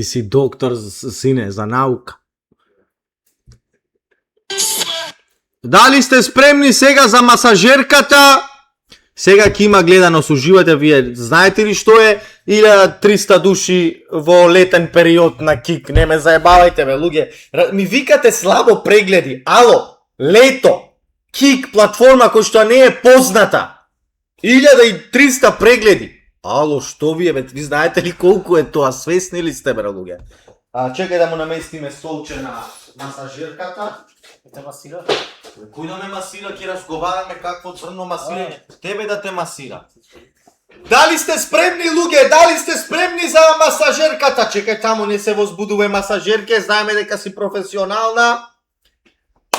Ти си доктор, сине, за наука. Дали сте спремни сега за масажерката? Сега ќе има гледаност, уживате вие. Знаете ли што е 1300 души во летен период на КИК? Не ме заебавајте бе, луѓе. Ми викате слабо прегледи. Ало, лето, КИК, платформа која што не е позната. 1300 прегледи. Ало, што вие бе? Ви знаете ли колку е тоа? Свесни ли сте бе, луѓе? Чекај да му наместиме столче на масажерката. Те масира? Кој да ме масира, ќе разговараме какво црно масирање. Тебе да те масира. Дали сте спремни, луѓе? Дали сте спремни за масажерката? Чекај, таму не се возбудува масажерке, знаеме дека си професионална.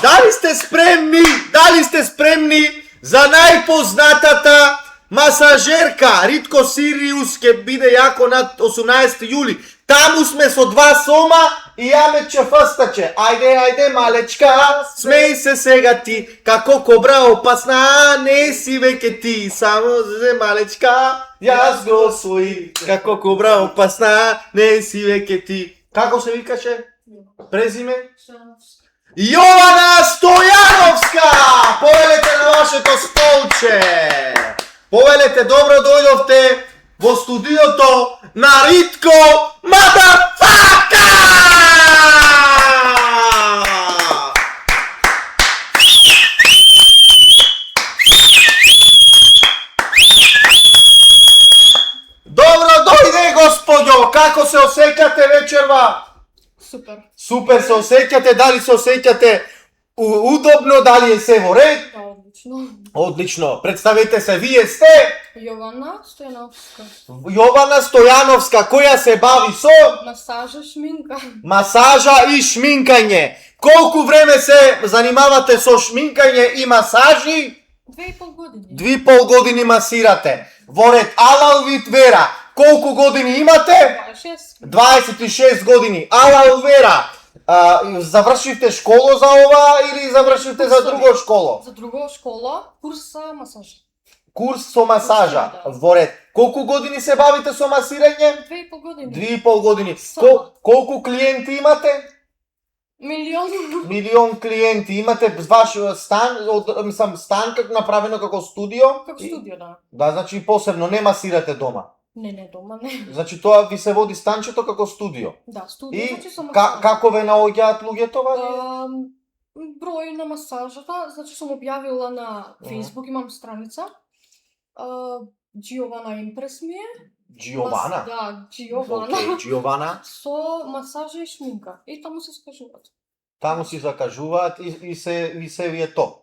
Дали сте спремни? Дали сте спремни за најпознатата масажерка? Ритко Сириус ќе биде јако над 18 јули. Таму сме со 2 сома и јамече фастаче. Ајде, малечка, смеј се сега ти, како кобра опасна, не си веќе ти, само зе малечка, јас го освои, како кобра опасна, не си веќе ти. Како се викаше? Презиме? Јована Стојановска! Повелете на вашето столче! Повелете, добро дојдовте во студиото на Ритко Мадафака! Добро дојде, господјо! Како се осеќате вечерва? Супер. Супер се осеќате, дали се осеќате удобно, дали е се во ред? Да, одлично. Одлично. Представете се, вие сте Јована Стојановска. Јована Стојановска, која се бави со Масажа, шминка. масажа и шминкање. Колку време се занимавате со шминкање и масажи? 2,5 години. 2,5 години масирате. Во ред Алалвит Вера, колку години имате? 26. 26 години. Алалвера, завршивте школо за ова или завршивте за друго школо? За друго школа, курс масажа. Курс со масажа. Да. Во ред. Колку години се бавите со масирање? 2,5 години. 2,5 години. Само. Колку клиенти имате? Милион. Милион клиенти. Имате ваш стан, стан како направено како студио? Како студио, да. Да, значи посебно не масирате дома. Не, дома не. Значи тоа ви се води станчето како студио. Да, студио, И значи со масажа. како ве наоѓаат луѓето вали? Број на масажата, значи сум објавила на Facebook, имам страница. Джиована Импрес ми е. Джиована? Да, Джиована. Океј, Джиована. Со масажа и шминка. И таму се скажуваат. Таму си закажуваат и се ви е то.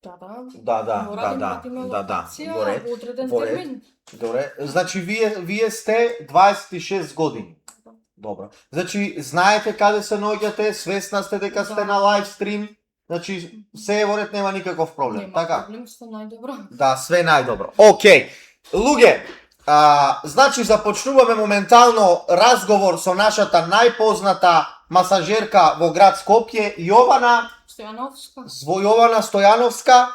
Да. Да. Мора имаме локација, Во ред. во одреден Во ред. термин. Добре, значи вие сте 26 години. Добро. Значи знаете каде се наоѓате, свесна сте дека сте на лайв стрим. Значи се е во ред, нема никаков проблем. Нема Така? проблем, сте најдобро. Да, све најдобро. Океј. Луѓе, значи започнуваме моментално разговор со нашата најпозната масажерка во град Скопје, Јована Стојановска.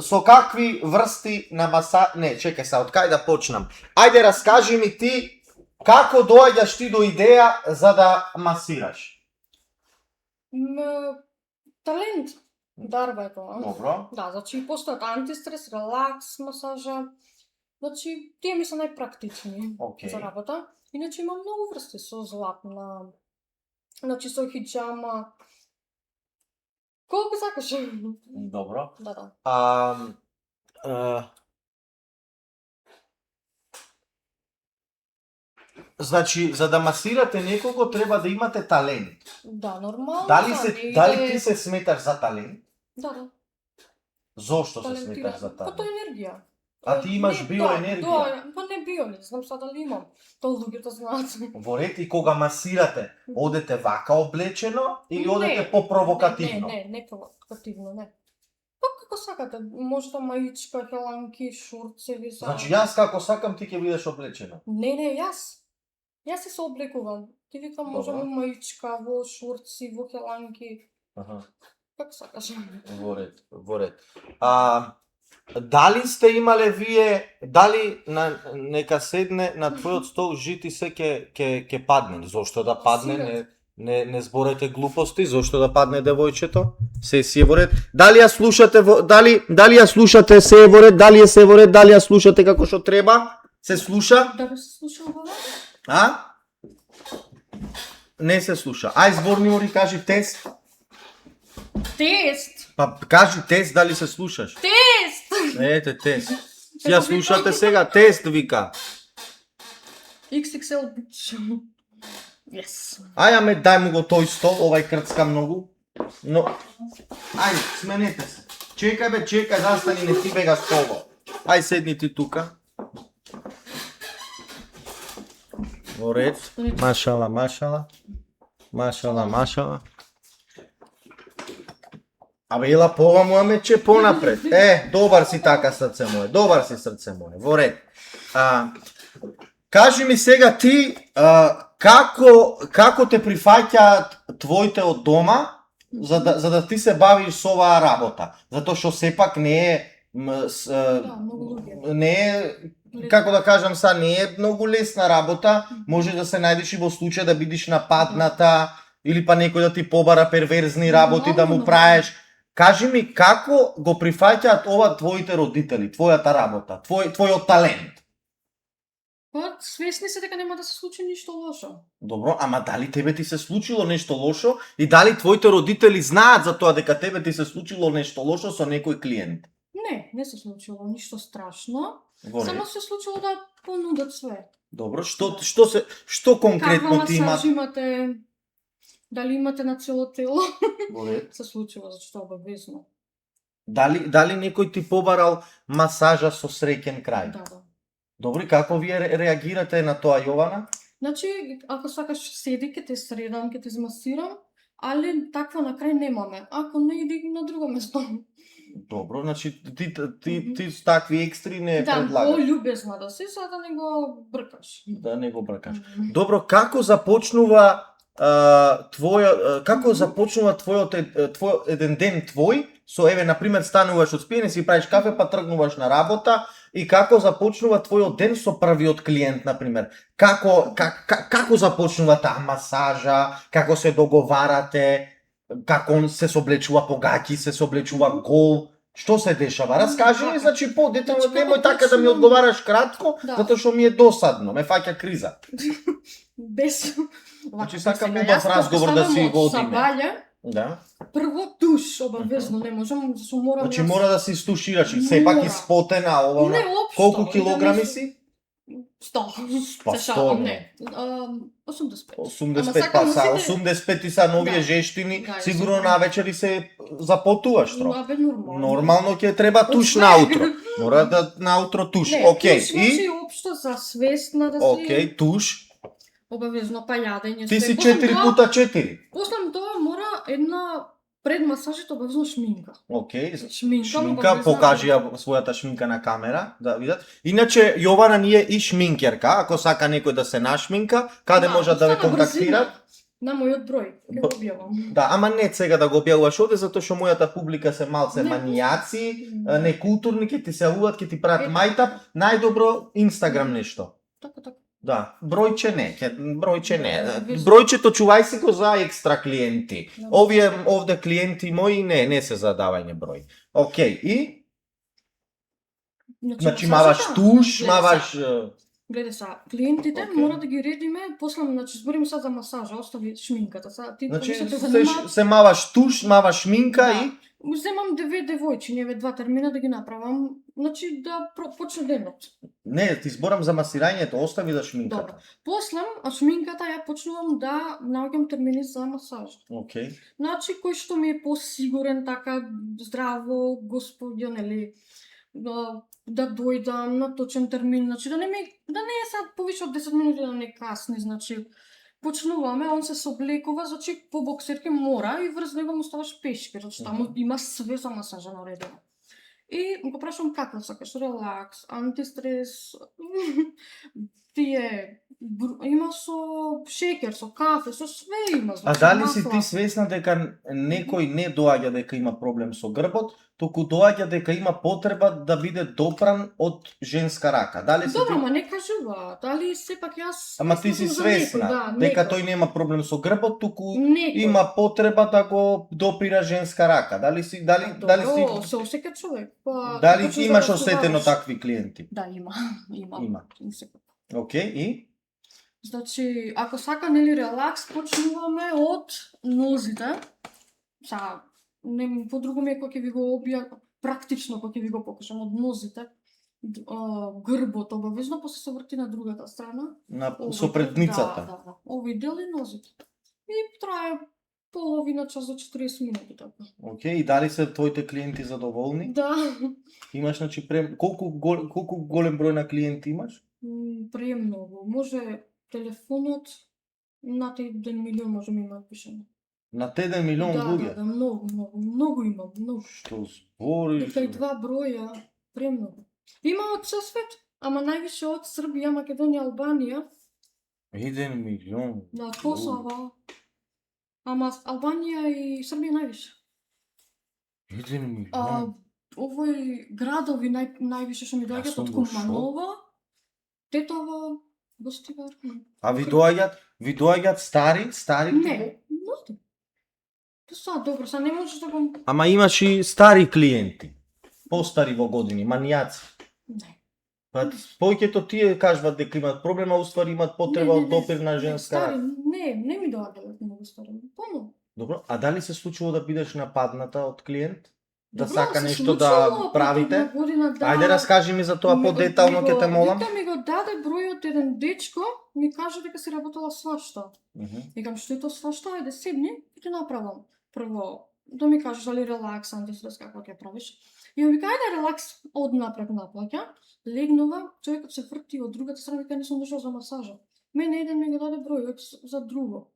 Со какви врсти на Не, чекај се, од кај да почнам? Ајде, раскажи ми ти како доаѓаш ти до идеја за да масираш. Талент. Дарба е тоа. Добро. Да, значи постојат антистрес, релакс, масажа. Значи, тие ми се најпрактични за работа. Иначе има многу врсти со златна, значи со хиджама. Колку сакаш? Добро. Да. Значи, за да масирате некого треба да имате талент. Да, нормално. Дали ти се сметаш за талент? Да. Зошто се сметаш за талент? Тоа е енергија. А ти имаш биоенергија? Да, не био, не знам са дали имам. Тоа луѓето знаат. Во ред, и кога масирате, одете вака облечено или одете попровокативно? Не провокативно, не. Па како сакате, може да маичка, хеланки, шурцеви. Значи јас како сакам ти ќе бидеш облечена. Не, јас. Јас се облекувам. Ти викам можам маичка, во шурци, во хеланки. Како сакаш. Во ред. Дали сте имале вие, дали нека седне на твојот стол жити се ќе падне? Зошто да падне? Не зборете глупости, зошто да падне девојчето? Се си е во ред. Дали ја слушате дали ја слушате се е во ред, дали е се во ред, дали ја слушате како што треба? Се слуша? Дали се слуша во вас? А? Не се слуша. Ај зборни ори, кажи тест. Тест. Па кажи тест дали се слушаш. Тест. Ете тест. Ја слушате сега тест вика. XXL bitch. Yes. Ај аме дај му го тој стол, овај крцка многу. Но ај сменете се. Чекај бе, чекај, застани, не ти бега столо. Ај седни ти тука. Во ред. Машала, машала. Машала, машала. Абе ела поваму, аме че понапред. Добар си така срце моје, добар си срце моје. Во ред. Кажи ми сега ти како те прифаќаат твоите од дома за да ти се бавиш со оваа работа? Затоа што сепак не е како да кажам са, не е многу лесна работа, може да се најдеш и во случај да бидиш нападната или па некој да ти побара перверзни работи да му праеш. Кажи ми како го прифаќаат ова твоите родители, твојата работа, твојот талент? Па, свесни се дека нема да се случи ништо лошо. Добро, ама дали тебе ти се случило нешто лошо и дали твоите родители знаат за тоа дека тебе ти се случило нешто лошо со некој клиент? Не се случило ништо страшно. Само се случило да понудат све. Добро, што конкретно ти има? Каква масаж имате? Дали имате на цело тело? Се случило, зашто обавезно. Дали некој ти побарал масажа со среќен крај? Да. Добри, како вие реагирате на тоа, Јована? Значи, ако сакаш седи, ќе те средам, ќе те змасирам, али таква на крај немаме. Ако не, иди на друго место. Добро, значи ти с такви екстри не предлагаш. Да, полюбезна да си, за да не го бркаш. Да не го бркаш. Добро, како започнува твојот еден ден твој, со еве на пример стануваш од спиење, си правиш кафе, па тргнуваш на работа и како започнува твојот ден со првиот клиент на пример? Како започнува таа масажа, како се договарате, како он се соблечува погаќи, се соблечува гол, што се дешава? Раскажи ми, значи подетално, немој така да ми одговараш кратко, затоа што ми е досадно, ме фаќа криза. Без Значи сакам убав разговор да си водиме. Да. Прво туш, обавезно, не можам, зашто морам. Значи мора да се истушираш, и сепак испотена ова. Не, општо. Колку килограми си? 100. Па 100, не. 85. 85, па са 85 и са новие жештини, сигурно навечер и се запотуваш тро. Абе, нормално. Нормално ќе треба туш наутро. Мора да наутро туш. Океј, и општо за свесна да си. Океј, туш. Обавезно па јадење. Ти си 4x4. После тоа мора една пред масажите обавезно шминка. Океј, шминка покажи ја својата шминка на камера, да видат. Иначе Јована ни е и шминкерка, ако сака некој да се нашминка, каде можат да ве контактират? На мојот број, ќе го објавам. Да, ама не сега да го објавуваш оде, затоа што мојата публика се малце манијаци, некултурни, ќе ти се јавуваат, ќе ти прават мајтап, најдобро Инстаграм нешто. Така. Да, бројче не. Бројчето чувај си го за екстра клиенти. Овде клиенти мои не се за давање број. Океј, и? Значи маваш туш, маваш... Гледај са, клиентите мора да ги редиме, после, значи, збориме сега за масажа, остави шминката. Значи, се маваш туш, маваш шминка и... Земам две девојчиња, два термина да ги направам, значи да почне денот. Не, ти зборам за масирањето, остави да шминката. Добро. После, шминката ја почнувам да наоѓам термини за масаж. Океј. Значи, кој што ми е посигурен, така, здраво, господјо, нели, да дојдам на точен термин, значи да не е сад повише од 10 минути да не касни, значи почнуваме, он се соблекува, значи по боксерке мора и врз него му ставаш пешки, значи таму има све за масажа наредено. И го прашам каква сакаш, релакс, антистрес, тие Има со шеќер, со кафе, со све има. А дали си ти свесна дека некој не доаѓа дека има проблем со грбот, туку доаѓа дека има потреба да биде допран од женска рака? Дали си Добро, ти... ма не кажува. Дали сепак јас... Ама ти си свесна дека тој нема проблем со грбот, туку има потреба да го допира женска рака. Дали си дали си се осеќа човек. дали имаш осетено такви клиенти? Да, има. Океј, и Значи, ако сака нели релакс, почнуваме од нозите. Са, не подруго ми е кога ќе ви го практично кога ќе ви го покажам од нозите. Грбот обавезно, после се врти на другата страна. Со предницата. Да. Овој дел и нозите. И трае половина час до 40 минути така. Океј, и дали се твоите клиенти задоволни? Да. Имаш, значи, колку голем број на клиенти имаш? Премногу. Може телефонот над 1 милион може ми има пишено. Над 1 милион луѓе? Да, многу имам, многу. Што збориш? Дека и 2 броја, премногу. Има од цел свет, ама највише од Србија, Македонија, Албанија. 1 милион? Да, Косово. Ама Албанија и Србија највише. 1 милион? Овој градови највише што ми доаѓаат од Куманово, Тетово, Гостивар. А ви доаѓаат стари? Не, млади. Тоа добро, са не можеш да го... Ама имаш и стари клиенти, постари во години, манијаци. Не. Па повеќето тие кажуваат дека имаат проблема, уствари имаат потреба од допир на женска рака. Не ми доаѓаат многу стари. Помно. Добро, а дали се случило да бидеш нападната од клиент? Да Добро, сака се нешто да правите? Ајде раскажи ми за тоа подетално, ќе те молам. Дете ми го даде бројот еден дечко, ми каже дека си работела свашта. Викам, што е тоа свашта? Ајде седни и ќе направам. Прво, да ми кажеш дали релакс, антистрес, како ќе правиш. И ми вика, ајде релакс, однапред наплаќа. Легнува, човекот се врти од другата страна, вика, не сум дошол за масажа. Мене еден ми го даде бројот за друго.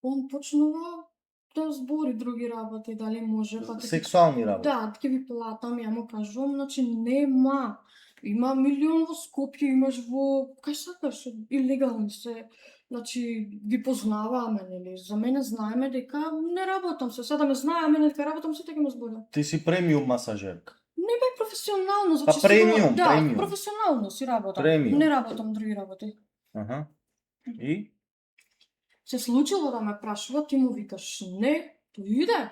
Он почнува да збори други работи, дали може... Сексуални работи? Да, ќе ви платам, ја му кажувам, значи нема. Има милион во Скопје, имаш во... Кај сакаш, илегални се. Значи, ги познаваме, нели? За мене знаеме дека не работам се. Сега да ме знае, мене дека работам се, така ме зборам. Ти си премиум масажерка? Не бе професионално, значи... премиум, да, премиум. професионално си работам. Премиум. Не работам други работи. Аха. И? Се случило да ме прашува, ти му викаш не, тој иде.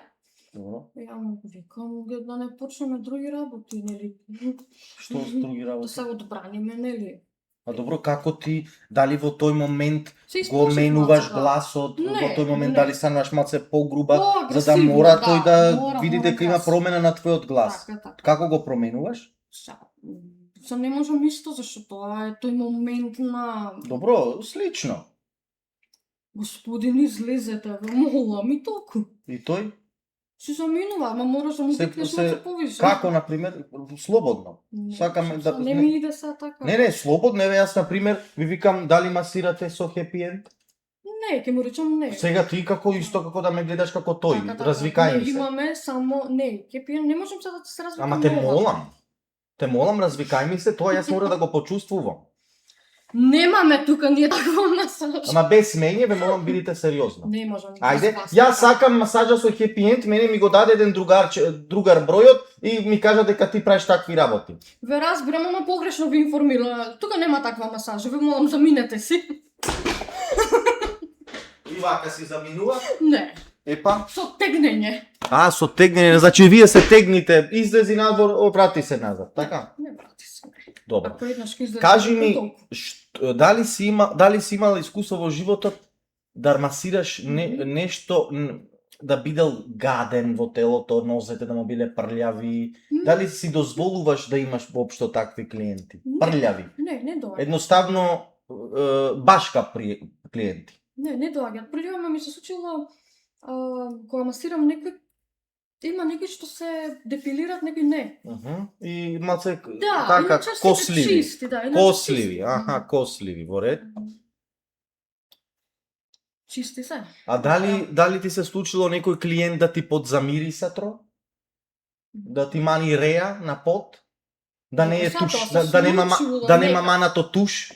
Добро. Ја му викам да не почнеме други работи, нели? Што с други работи? Да се одбраниме, нели? А добро, како ти, дали во тој момент Се го исплашив менуваш малку, да. гласот, Не, во тој момент не. дали стануваш малце погруба, за да По-агресивно, мора тој да види мора дека има глас. промена на твојот глас? Така. Како го променуваш? Се не можам исто, зашто тоа е тој момент на... Добро, слично. Господин, излезете, ве молам и толку. И тој? Се заминува, ама можеш да му викнеш малце повише. Како, например, слободно? Не, Сакаме да... не ми иде са така. Не, слободно, еве јас, например, ви викам дали масирате со хепи енд? Не, ќе му речам не. Сега ти исто како да ме гледаш како тој, Така, развикај ми не, се. имаме само... Не, ќе пием, не можам сега да се развикам. Ама те молам. Те молам, развикај ми се, тоа јас мора да го почувствувам. Немаме тука ние таква масаж. Ама без мене, ве молам, бидите сериозно. Не можам. Ајде, јас сакам масажа со хепи енд, мене ми го даде еден другар бројот и ми кажа дека ти правиш такви работи. Ве разбирам, ама погрешно ви информира. Тука нема таква масажа, ве молам, заминете си. И вака си заминува? Не. Епа? Со тегнење. Со тегнење, значи вие се тегните, излези надвор, врати се назад, така? Не брати се. Добро. Ако еднаш ќе излезе. Кажи ми, дали си имала искуство во животот да масираш нешто, да бидел гаден во телото, нозете да му биле прљави? Дали си дозволуваш да имаш воопшто такви клиенти? Прљави? Не доаѓа. Едноставно башка клиенти? Не доаѓаат. Прво ми се случило кога масирам некој, има некои што се депилират, некои не. И малце Да, така косливи. Чисти, да, Косливи, косливи, во ред. Чисти се. А дали ти се случило некој клиент да ти подзамири сатро? Да ти мани реа на пот? Да не е туш, да нема манато туш?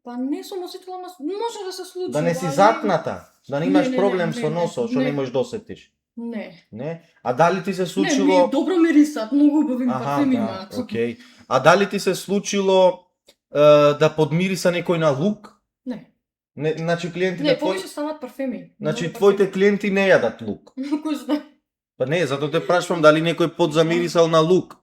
Па не сум осетила, може да се случи. Да не си али- затната, да не имаш Не, проблем не, со не, носот, што не. не можеш да осетиш. Не. Не? А дали ти се Не, случило... добро мирисат, многу убави парфеми да, имаат. окей. А дали ти се случило да подмириса некој на лук? Не. Не, значи клиенти Не, твои... повеќе станат парфеми. Значи Многу твоите клиенти не јадат лук. парфеми. Кој знае? Па не, затоа те прашувам дали некој подзамирисал на лук.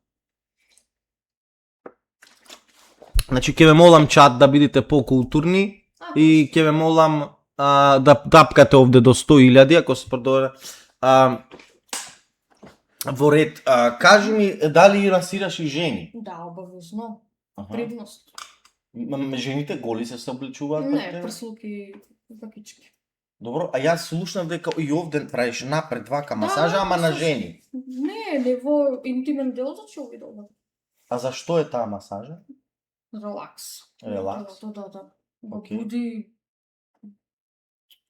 Значи ќе ве молам чат да бидете покултурни и ќе ве молам да тапкате овде до 100.000 ако се продолжа. Во ред, кажи ми дали расираш и жени? Да, обавезно. Аха. Предност. Жените голи се облечуваат пред Не, тебе? прслуки, вакички. Добро, а јас слушнав дека и овде правиш напред вака масажа, ама на жени. Не во интимен дел за човек. А зашто е таа масажа? Релакс. Релакс? Да. Окей. Буди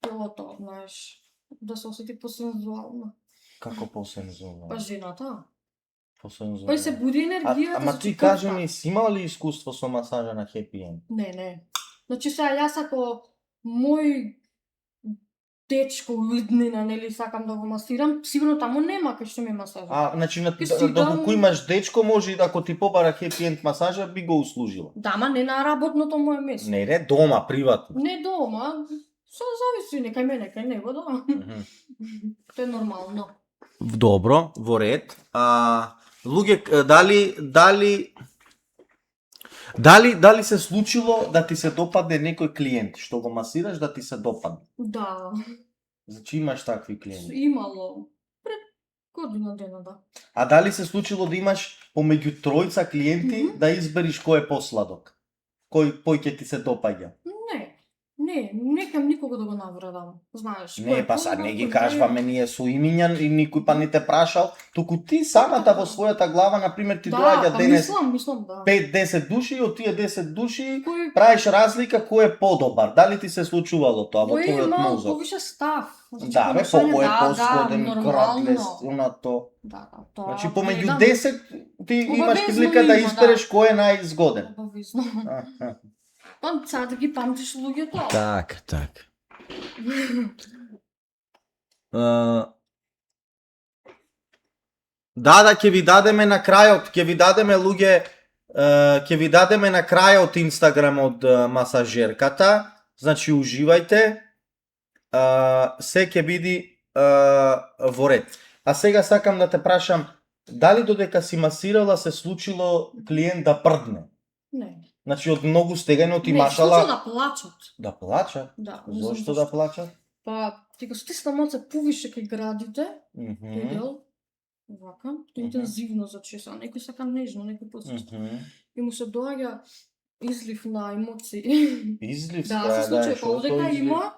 телото, знаеш, да се осети посензуално. Како посензуално? Па жената. Посензуално. Па и се буди енергијата. Ама за ти четвртак. кажи ми, си имал ли искуство со масажа на Happy End? Не. Значи сега јас ако мој дечко иднина, нели, сакам да го масирам, сигурно таму нема кај што ми масажа. Значи, Ке си доколку дам- имаш дечко, може и да ако ти побара Happy End масажа, би го услужила. Да, ма не на работното моје место. Не, дома, приватно. Не дома, се зависи некај мене, кај него, да. Тоа е нормално. Добро, во ред. Луѓе, дали се случило да ти се допадне некој клиент што го масираш да ти се допадне? Да, Значи имаш такви клиенти. имало пред година дена, да. А дали се случило да имаш помеѓу тројца клиенти да избериш кој е посладок? Кој ќе ти се допаѓа? Не, некам никога да го навредам, знаеш. кој Не, е па сад подобар, не ги кој кажваме ние со имиња и никој па не те прашал, туку ти самата во својата глава, например, ти Да, доаѓа па денес мислам, да. 5-10 души и од тие 10 души Кој правиш разлика кој е подобар. Дали ти се случувало тоа во кој твојот има мозок? повише став. Значи, Да, бе, поношање, кој е да, посходен, нормално. кратлес, унато. Да, тоа. Значи помеѓу гледам. 10 ти имаш Обавезно прилика да има, избереш кој е најзгоден. Обавезно. Аха. Па сега да ги памтиш луѓето. Так. Да, ќе ви дадеме на крајот, ќе ви дадеме луѓе, ќе ви дадеме на крајот Инстаграм од масажерката. Значи уживајте. Се ќе биде во ред. А сега сакам да те прашам, дали додека си масирала се случило клиент да прдне? Не. Значи од многу стегање од Не, имашала случило да плачат. да плачат. Да, не знам Зошто да плачат? Па, тика стисна малце повише кај градите, Мгм. тој дел, вака, тоа интензивно зачеса, некој сака нежно, некој посвист. Мгм. И му се доаѓа излив на емоции. Излив Да, се случува, што па овдека тој излив? има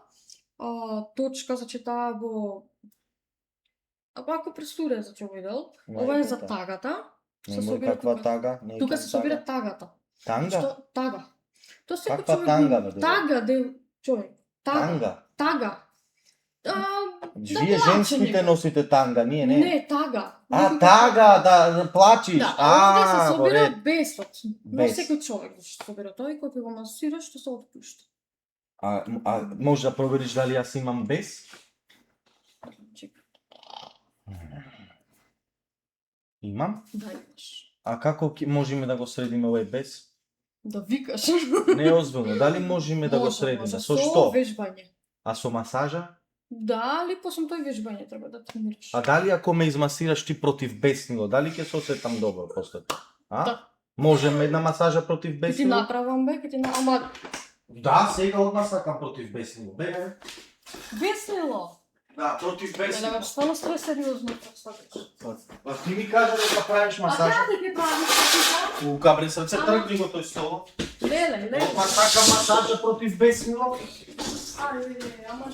точка, значи таа го... Ако престуре за човек дел, ова е за Мајката. тагата. се Нема собира каква тука. тага? Не Тука кам се собира тага. тагата. Танга? Што тага? Тоа се Каква танга, бе, Тага, де човек. Танга. Тага. Вие плаче женските некој. носите танга, ние не. Не, тага. А, тага, да плачиш. Да, овде се во собира ред. бесот. Но Бес. секој човек ќе собира тоа и кога го масираш, што се отпушта. А може да провериш дали јас имам бес? Чека, Имам. да имаш. А како можеме да го средиме овој бес? Да викаш. Не озбилно, дали можеме да го средиме? Со што? вежбање. А со масажа? Да, али посам тој вежбање треба да тренираш. А дали ако ме измасираш ти против беснило, дали ќе се осетам добро после тоа? А? Да. Можеме една масажа против Ке ти беснило? направам бе, ама Да, сега одма сакам против беснило. Бе, беснило. да, против Да, бе, стварно сте сериозно представиш. Па ти ми кажа дека правиш А масаж. да ќе правиш? У кабре срце тргни го тој стол. Леле. Па сакам масажа против беснило. Ајде, ама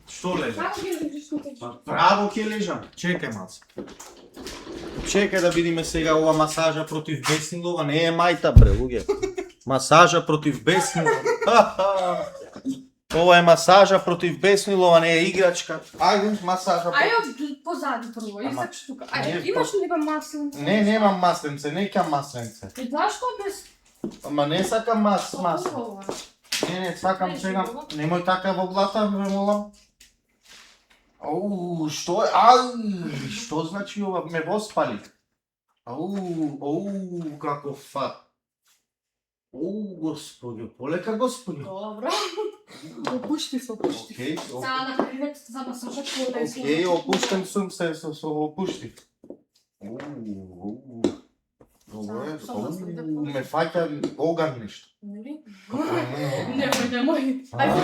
Што леле? како ќе лежиш тука? Па право ќе лежам. Чекај малце. Чекај да видиме сега ова масажа против беснилова. Не е мајта бре, луѓе. Масажа против беснилова. Ова е масажа против беснилова, не е играчка. Ајде, масажа. Ајде позади прво, Ама, излез тука. не, Ајде, имаш ли бе маслин? Не, немам масленце, не кам масленце. И зашто без Ама не сакам масло. Не, сакам сега. Немој така во глата, ме молам. Што е? Што значи ова? Ме воспали. Како фат. Господјо, полека господјо. Добро. Опушти се, опушти. Океј, Сега на кревет за масажот полесно. океј, опуштен сум се опуштив. Добро е. Ме фаќа оган нешто. Нели? Немој. Ајде.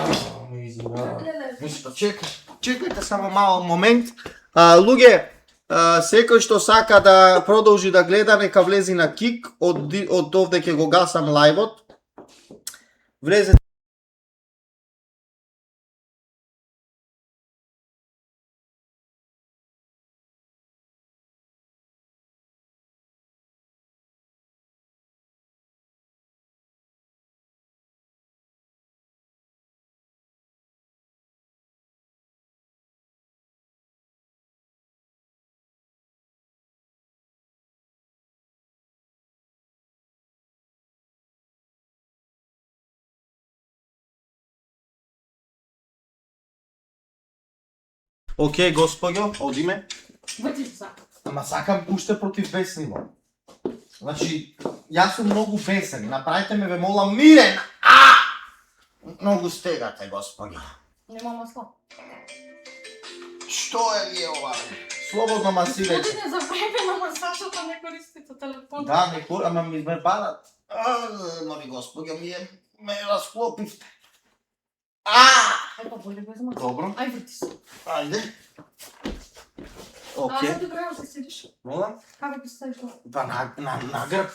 Ништо, чекајте само мал момент. Луѓе, секој што сака да продолжи да гледа, нека влези на Кик, од овде ќе го гасам лајвот. Влезете. Океј, господјо, одиме. Врти се. Ама сакам уште против бесниво. Значи, јас сум многу бесен. Направите ме, ве молам, мирен. Многу стегате, господјо. Нема масло. Што е ли ова? Слободно масирајте. Одите за време на масажот, а не користите телефон. Да, ама ми ме парат. Моли господјо, ме расклопивте. Ај па боли без масло. Добро. Ај врти се. Ајде. А Океј. за добро се седиш. Молам? Како би ставиш? Па на грб,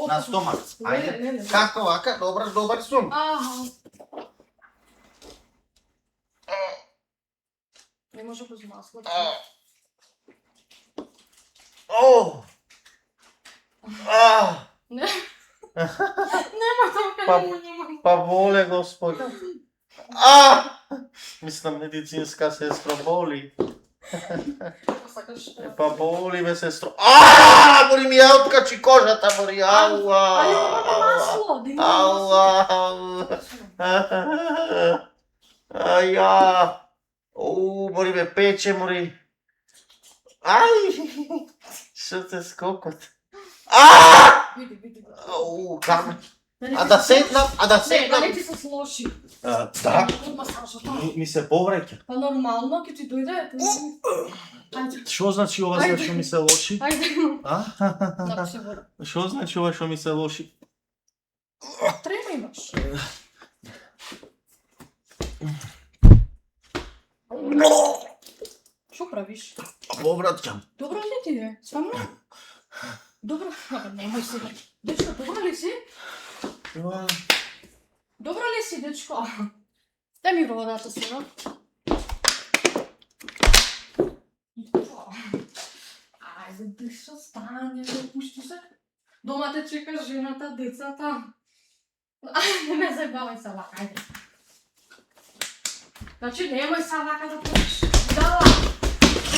на стомак. Ајде. Не. Како вака? Добар сум. Аха. Не може без масло. Не. Нема така, нема. Па воле, господи. Мислам, медицинска сестро, боли. Сакаш. Па боли ме сестро. Боли ми ја откачи кожата, боли. Али нема масло, да има масло. Боли ме пече, боли. Што те скокот? Види. Каме. А да седнам. Не, не ти се слоши. Да. Од масажот. Ми се повреќа. Па нормално, ќе ти дојде. Ајде. Што значи ова сега што ми се лоши? Ајде. А? Напиши вода. Што значи ова што ми се лоши? Трема имаш. Што правиш? Повраќам. Добро ли ти е? Стварно? Добро. Немој се. Дечко, добро ли си? Добро ли си, дечко? Дај ми водата сега. Ајде, дечко, стане, пушти се. Дома те чека жената, децата. Не ме заебавај са вака, ајде. Значи, немој са вака да правиш. Дала!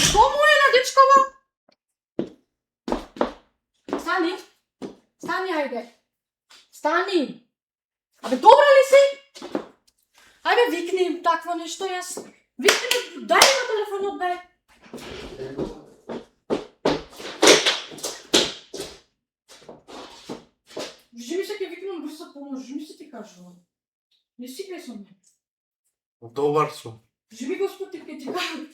Што му е на дечкова? Стани! Стани, ајде! Стани! Абе, добра ли си? Ајде, викни такво нешто, јас... Викни, дај ми на телефонот, бе! Жи ми се ке викнам брзо помош, жи ми се ти кажувам. Не си бесо ме. Добар сум. Живи Господ ти ке ти кажувам.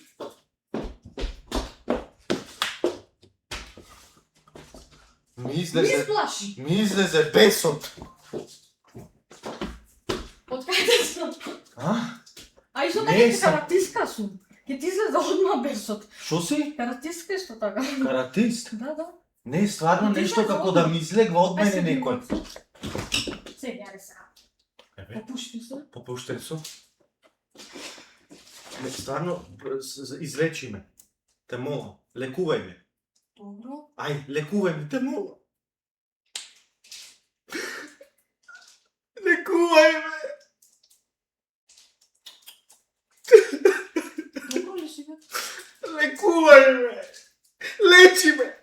Ми Не сплаши. излезе бесот. Од каде сум? А и што Не така сум. каратистка сум? Ке ти излезе одма бесот. Шо си? Каратистка е што така. Каратист? Да. Не, стварно Ти нешто излезе како одма. да ми излегва од мене Ај, некој. Сега, ајде сега. Еве, Попушти се. попуштен сум. Не, стварно, излечи ме. Те молам, лекувај ме. Добро. Ај, лекувај ме, те молам. Лекувај ме. Добро ли си, бе? Лекувај ме. Лечи ме.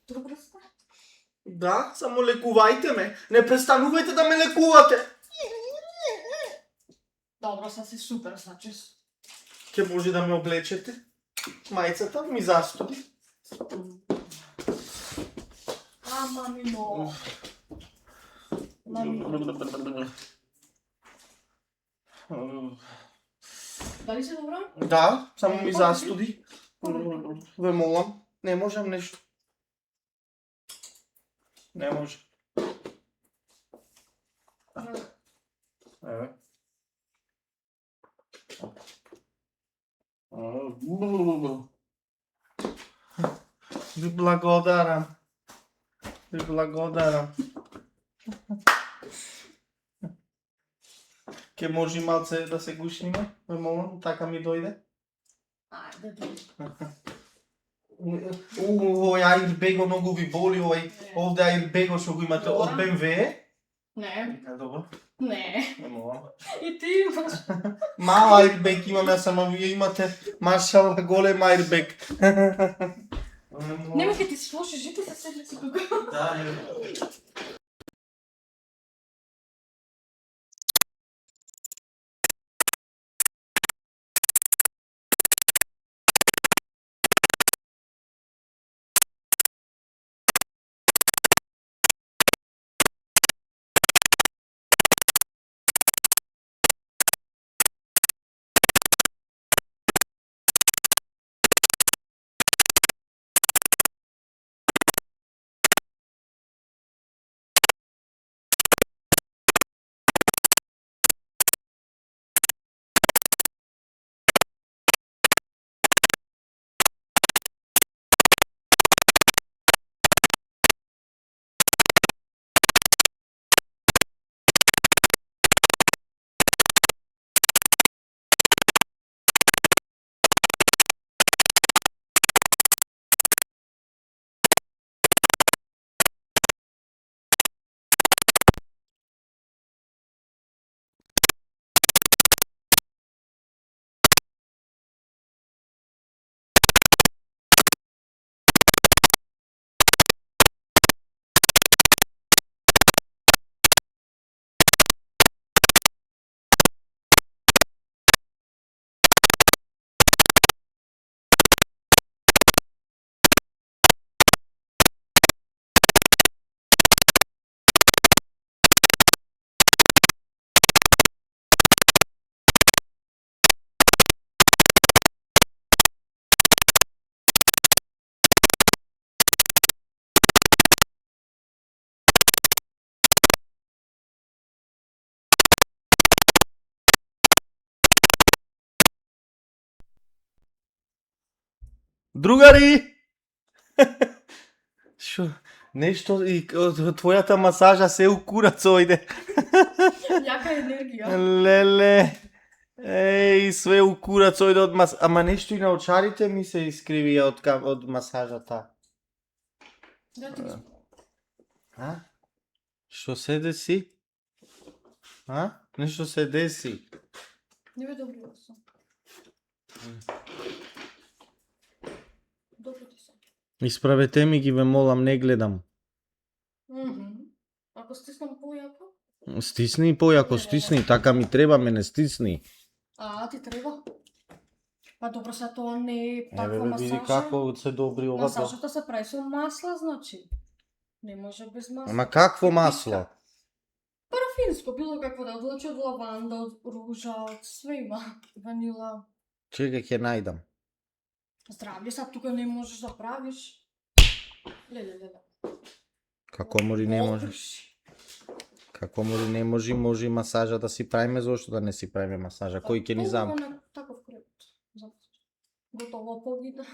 Добро ста. Да, само лекувајте ме. Не престанувајте да ме лекувате. Добро, са си супер, значи. Ке може да ме облечете? Мајцата ми застуди. Мамино. Мамино. Дали се добро? Да, само ми застуди. Ве молам, не можам нешто. Не може. Еве. Ви благодарам. Ви благодарам. Ке може малце да се гушниме? Ве молам, така ми дојде. Ајде, добро. Овој аирбего многу ви боли, овде аирбего што го имате од BMW? Не, Добро. не. Не молам. И ти имаш. Мал аирбег имам, јас сама вие имате машала голем аирбег. Нема ке ти слушаш, жити се седлици кога. Да, другари! Шо? Нешто и од твојата масажа се укурац ојде. Јака енергија. Леле. Еј, све укурац ојде од Ама нешто и на очарите ми се искривија од масажата. Да ти го. А? Што се деси? А? Нешто се деси. Не бе добро сум. Добро ти се. Исправете ми ги, ве молам, не гледам. Ако стиснам појако? Стисни појако, стисни, така ми треба, мене стисни. Ти треба? Па добро, се тоа не е таква Еве види масажа. како се добри ова. Масажата се прави со масла, значи. Не може без масла. Ама какво масло? Парафинско, било какво да, влачи од лаванда, од ружа, од све има. Ванила. Чекај, ќе најдам. Здравје, сад тука не можеш да правиш. Леле. Како мори не може? Како мори не може, може и масажа да си правиме, зошто да не си правиме масажа? Кој ќе ни зам? Това на таков кревет. Готово погида.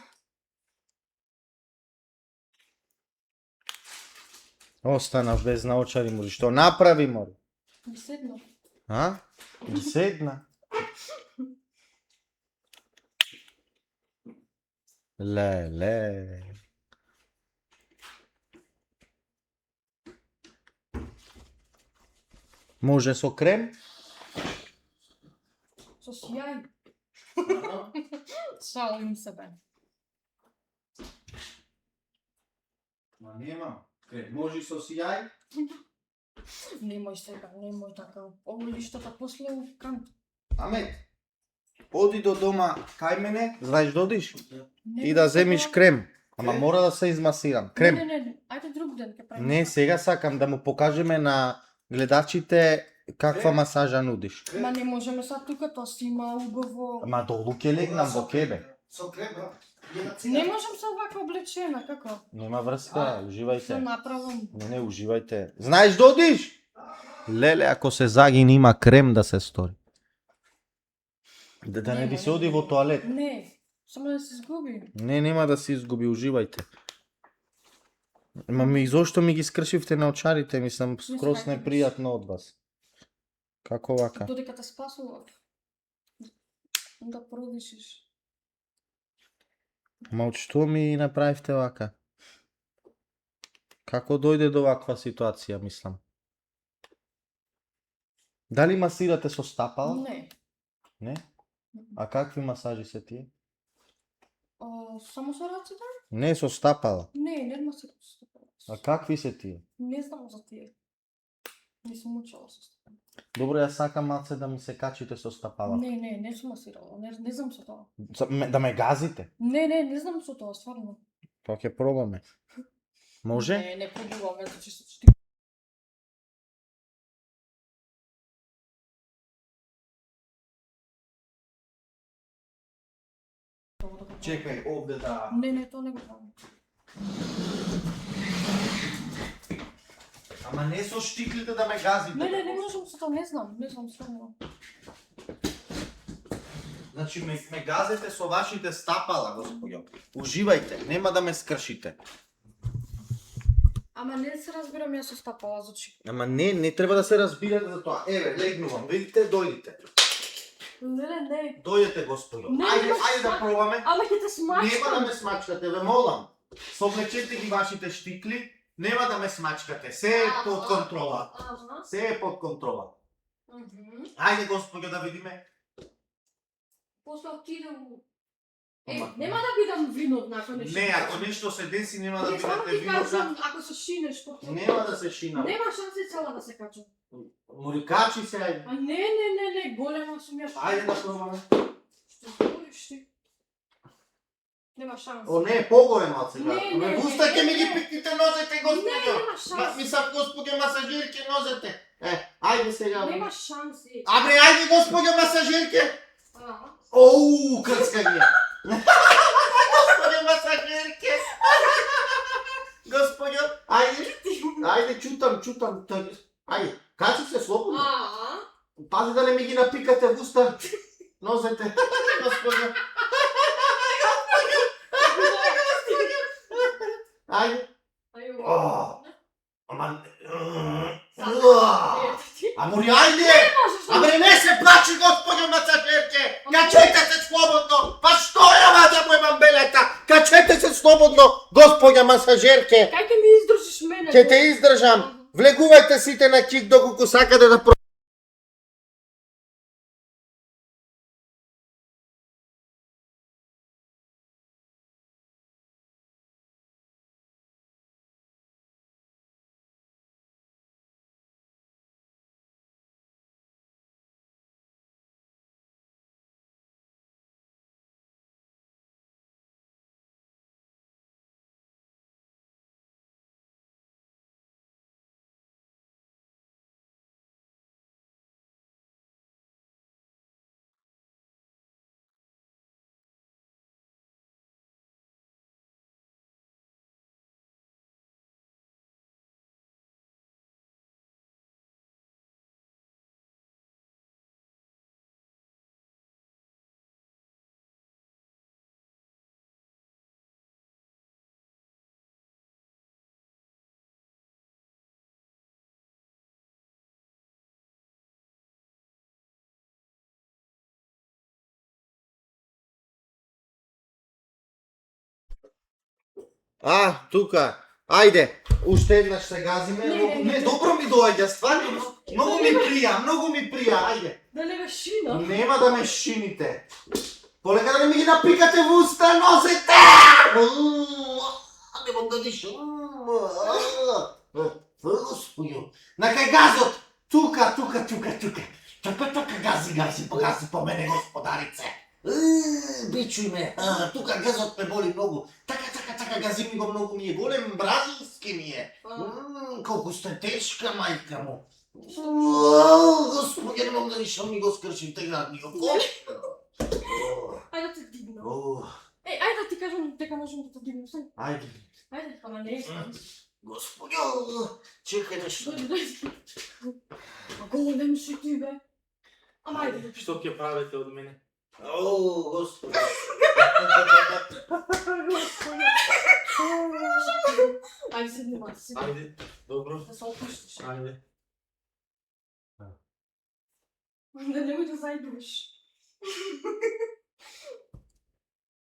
Останав без наочари, мори. Што направи, мори? Ги седна. А? Ги седна. Леле. Може со крем? Со сјај. Шалим се бе. Ма нема. Може со сијај? Немој сега, немој така. Ово лиштата после кант. Амет, оди до дома кај мене, знаеш да одиш? Не, И да сега- земиш крем. Ама мора да се измасирам. Крем. Не, ајде друг ден ќе правиме. Не, сега сакам да му покажеме на гледачите каква масажа нудиш. Ма не можеме сад тука, тоа си има уговор. Ама долу ќе легнам во тебе. Со крема. Не можам со ваква облечена, како? Нема врска, Се уживајте. направам. Не, уживајте. Знаеш да одиш? Леле, ако се загини има крем да се стори. Да не би се оди во тоалет. Не, само да се изгуби. Не, нема да се изгуби, уживајте. Ма зошто ми ги скршивте на очарите, мислам скроз сакам. непријатно од вас. Како вака? Додека те спасував. Да продишиш. Ма од што ми направивте вака? Како дојде до ваква ситуација, мислам? Дали масирате со стапала? Не. Не? А какви масажи се тие? Само со рацете? Не, со стапала. Не ма се стопала. А какви се тие? Не знам за тие. Не сум учела со стопала. Добро, јас сакам малце да ми се качите со стапала. Не сум масирала. Не знам со тоа. Да ме газите? Не знам со тоа, стварно. Па ќе пробаме. Може? Не пробуваме, зашто што Чекај, овде да... Не, тоа не го правам. Ама не со штиклите да ме газите. Не можам со тоа, не знам стварно. Значи ме газете со вашите стапала, господјо. Уживајте, нема да ме скршите. Ама не се разбирам јас со стапала, зачи. Ама не треба да се разбирате за тоа. Еве, легнувам, видите, дојдите. Не. Дојдете, господјо. Не, Ајде нема да смак. пробаме. Ама ќе те смачкам. Нема да ме смачкате, ве молам. Совлечете ги вашите штикли, нема да ме смачкате. Се е под контрола. Ага. Се е под контрола. Мгм. Ајде, господјо, да видиме. После отидам... Ама- нема да бидам виновна ако нешто. Не, ако нешто се деси, нема да Не, само бидете ти кажам, виновна. ако се шинеш по тоа. Нема да се шинам. Нема шанси цела да се качам. Морикачи се, ајде. А не, голема сум јас. Ајде да пробаме. Што збориш ти? Нема шанси. О, не, погоре малце. Не, Пустајте ми ги не. пикните нозете, господјо. Нема шанси. Мислам, господјо, масажирке нозете. Ајде сега. Нема шанси. Абре, ајде, господјо, масажирке. Ага. Оу, крцкање. Господјо, масажирке. Господјо, ајде, чутам. Ајде, качи се слободно. Ага. Пази да не ми ги напикате в уста. Нозете, господјо. Ајде. Ама... Амори, ајде! Абре, не се плачи, господјо масажерке! Качете се слободно! Па што е ова да му имам белета? Качете се слободно, господја масажерке! Кај ќе ми издржиш мене? Ќе те издржам! Влегувајте сите на кик доколку сакате да про... тука. Ајде, уште еднаш се газиме. Не, добро ми доаѓа, стварно. Многу ми прија, ајде. Да не ме шина. Нема да ме шините. Полека да не ми ги напикате во уста нозете! Не немам да дишам. Господјо, на кај газот, тука. Така гази по мене, господарице. Бичуј ме, тука газот ме боли многу. Така гази ми го многу, ми е голем, бразилски ми е. Колку сте тешка, мајка му. Господи, немам да дишам, ми го скршивте градни око. Ајде да те дигнам. Ајде да ти кажам дека можем да те дигнем. Ајде. Ајде, ама не искам. Господи, чекај нешто. Голем си ти, бе. Ама ајде. Што ќе правите од мене? Господи. Ајде седни маси. Ајде, добро. Да се опуштиш. Ајде. Да немој да зајдуваш.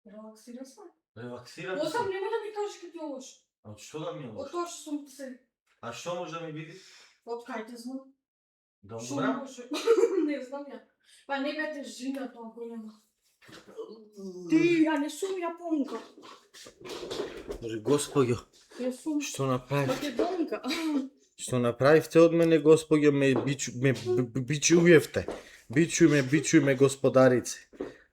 Релаксира се. Релаксирате се. Осам, немој да ми кажеш ке ти е лош. А од што да ми е Од лош? тоа што сум ти се... А што може да ми биде? Од кај те знам. Што Добра? може? Не знам ја. Па не бете жена тоа голема. Ти, ја не сум јапонка. Господјо, Ја сум што направив? македонка. Што направивте од мене, Господјо, ме бичујевте. Бичуј ме, господарице.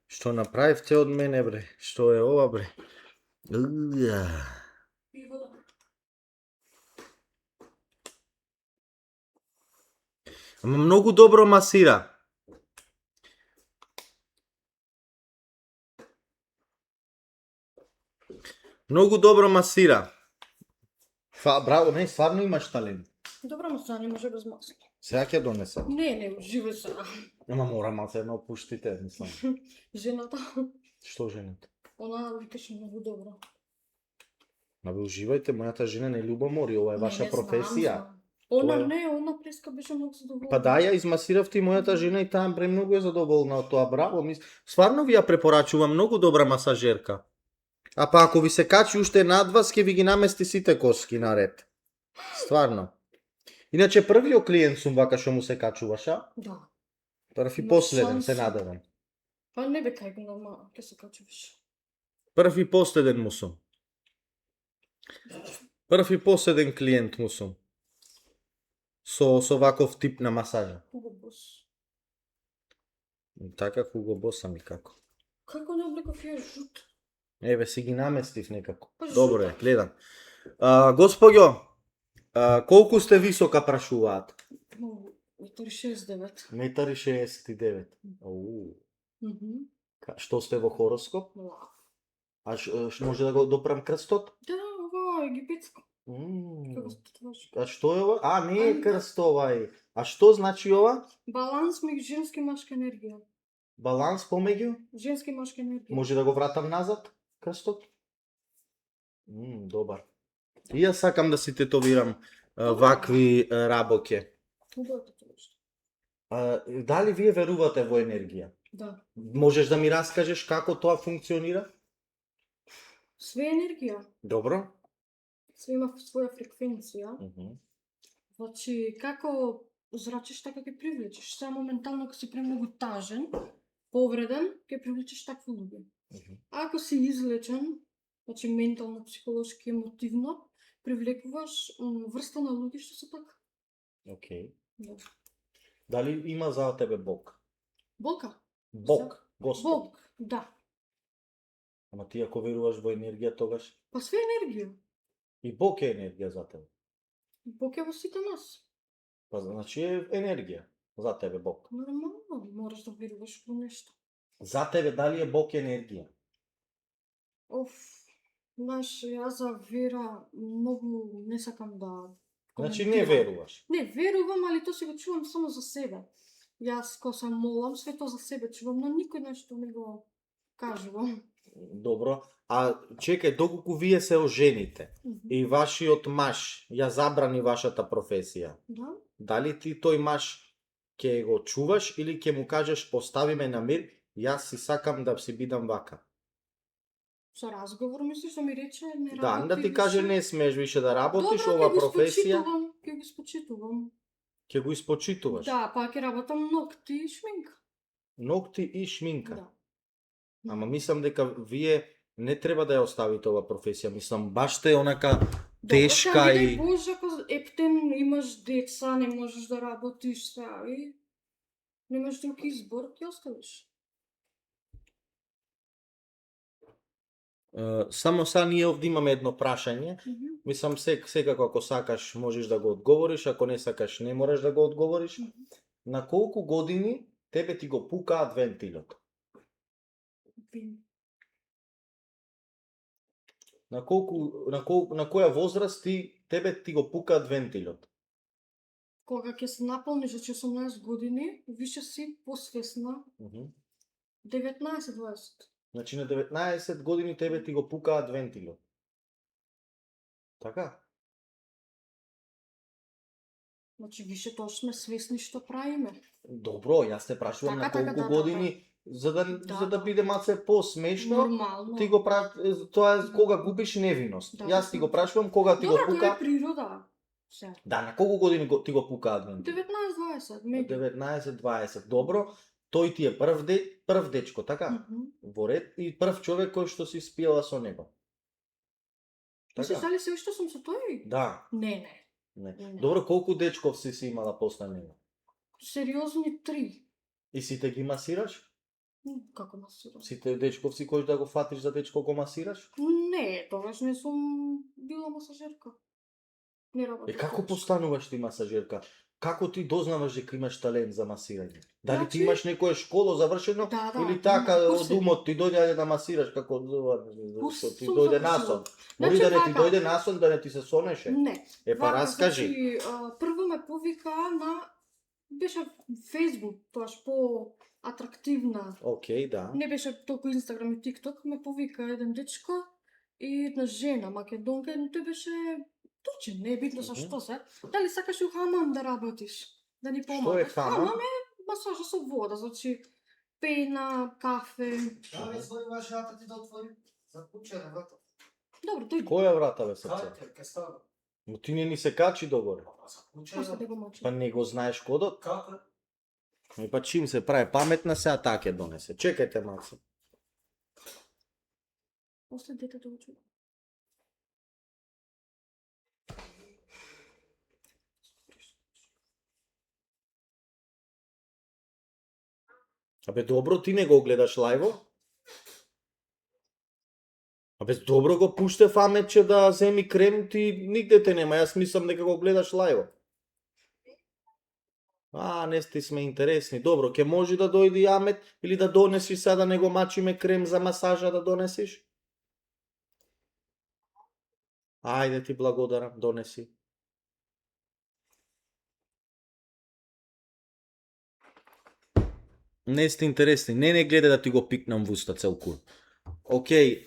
Што направивте од мене, бре? Што е ова, бре? И вода. Ама многу добро масира. Многу добро масира. Браво, не, стварно имаш талент. Добро, но сега не може без масло. Сега ќе донесам. Не, уживај се. Ама мора малце едно опуштите, мислам. Жената, Што жената? она викаше многу добро. Абе, уживајте, мојата жена не љубомори, ова е ваша Не, професија. знам. Она Тоа е- не, она преска беше многу задоволна. Па да, ја измасиравте и мојата жена и таа премногу е задоволна од тоа, браво. Стварно ви ја препорачувам, многу добра масажерка. А па ако ви се качи уште над вас, ќе ви ги намести сите коски наред. Стварно. Иначе првиот клиент сум вака што му се качуваш, а? Да. Прв и Ма последен, се шанси. надевам. Па не бе кај го норма, ке се качуваш. Прв и последен му сум. Прв и последен клиент му сум. Со ваков тип на масажа. Хуго бос. Така Хуго Бос сам и како. Како не облеков ја жут? Еве, си ги наместив некако. Па Добро е, жут. гледам. Господјо, колку сте висока прашуваат? 1,69. 1,69 м. Што сте во хороскоп? Лав. А може да го допрам крстот? Да, ова е египетско. Како се твош? А што е ова? А, не е крст овај. А што значи ова? Баланс меѓу женска и машка енергија. Баланс помеѓу? Женска и машка енергија. Може да го вратам назад, крстот? Добар. И јас сакам да си тетовирам вакви работи. Убаво е тоа нешто. Дали вие верувате во енергија? Да. Можеш да ми раскажеш како тоа функционира? Све енергија, Добро. све има своја фреквенција. Значи, како зрачиш, така ќе привлечеш. Сега моментално, ако си премногу тажен, повреден, ќе привлечеш такви луѓе. Ако си излечен, значи ментално, психолошки, емотивно, привлекуваш врста на луѓе што се така. Океј. Да. Дали има за тебе Бог? Болка? Бог, Господ. Бог, да. Ама ти ако веруваш во енергија, тогаш Па све енергија. и Бог е енергија за тебе. Бог е во сите нас. Па значи е енергија за тебе Бог. Нормално, мораш да веруваш во нешто. За тебе дали е Бог енергија? Знаеш, јас за вера многу не сакам да Значи не коментирам. веруваш. Не, верувам, али тоа си го чувам само за себе. Јас, кога се молам, све тоа за себе чувам, но никој нешто не го кажувам. Добро. А чекај, доколку вие се ожените и вашиот маж ја забрани вашата професија, Да? дали ти тој маж ќе го чуваш или ќе му кажеш остави ме на мир, јас си сакам да си бидам вака? Со разговор мислиш да ми рече не работи. Да, да ти више? каже не смееш више да работиш Добро, ова ќе го професија, испочитувам, ќе го испочитувам. ќе го испочитуваш. Да, па ќе работам ногти и шминка. Ногти и шминка. Да. Ама мислам дека вие не треба да ја оставите ова професија. Мислам, баш те онака Добро, тешка сега не и... дај Боже, ако ептен имаш деца, не можеш да работиш сега и немаш друг избор, ќе оставиш. Само са ние овде имаме едно прашање. Мислам, секако ако сакаш можеш да го одговориш, ако не сакаш не мораш да го одговориш. На колку години тебе ти го пукаат вентилот? На која возраст тебе ти го пукаат вентилот? Кога ќе се наполниш за 18 години, више си посвесна 19-20. Значи на 19 години тебе ти го пукаат вентилот. Така? Значи више тоа сме свесни што правиме. Добро, јас те прашувам на Така, колку години, за да биде малце посмешно. Нормално. Ти го тоа е кога губиш невиност. Да, Јас ти го прашувам кога ти го Добро, тоа пука. е природа. Се. Да, на колку години ти го пукаат вентилот? 19-20, меѓу. 19-20. Добро, тој ти е прв дечко, така? Во ред и прв човек кој што си спиела со него. Мислиш дали се уште сум со тој? Да. Не. Не. Добро, колку дечков си имала после него? Сериозни 3. И сите ги масираш? Како масирам? Сите дечков си кој да го фатиш за дечко го масираш? Не, тогаш не сум била масажерка. Не работам. Како постануваш ти масажерка? Како ти дознаваш дека имаш талент за масирање? Дали ти Значи- имаш некое школо завршено Да, или така курси. од умот ти дојде да масираш како Курс ти сум дојде завршила. насон? Значи, Може да не ти вака. дојде насон да не ти се сонеше? Не. Е па Вака, раскажи. Значи, прво ме повика на беше Facebook, тоаш по атрактивна. Океј, да. Не беше толку Инстаграм и ТикТок, ме повика еден дечко и една жена македонка, но тој беше турчин, не е битно за што се. Дали сакаш у хамам да работиш? Да ни помагаш? Што е хамам? Хамам е масажа со вода, значи пејна, кафе. Да, изводи ваш рата ти да отвори. За кучера, врата. Добро, дојди. Која врата бе срце? Кајте, ке става. Но ти не ни се качи догоре. За После кучера. да го мочи. Па не го знаеш кодот? Како? И па чим се прави паметна, сега така ќе донесе. Чекајте малце. После детето го чува. Абе добро, ти не го гледаш лајво? Абе добро го пуште фаметче да земи крем, ти нигде те нема, јас мислам дека го гледаш лајво. Не сте сме интересни. Добро, ќе може да дојде Амет или да донесиш сега да не го мачиме крем за масажа да донесиш? Ајде ти благодарам, донеси. Не сте интересни, не гледа да ти го пикнам в уста цел кур. Океј,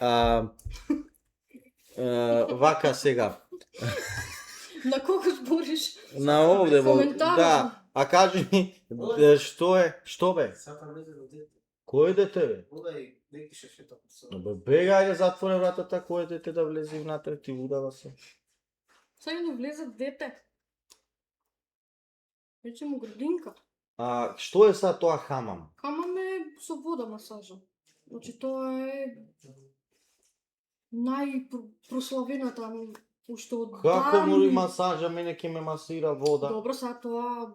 вака сега. На кого збориш? На овде во... Коментарот. Да, а кажи ми, што е? Што бе? Сакам да до дете. Кој дете бе? Ода и неки ше шета по собе. Бе, бега, ајде затвори вратата, кој дете да влезе внатре, ти удава се. Сега не влезе дете. Вече му градинка. Што е са тоа хамам? Хамам е со вода масажа. Значи тоа е најпрославената уште од Како давни. мори масажа, мене ќе ме масира вода? Добро, сега тоа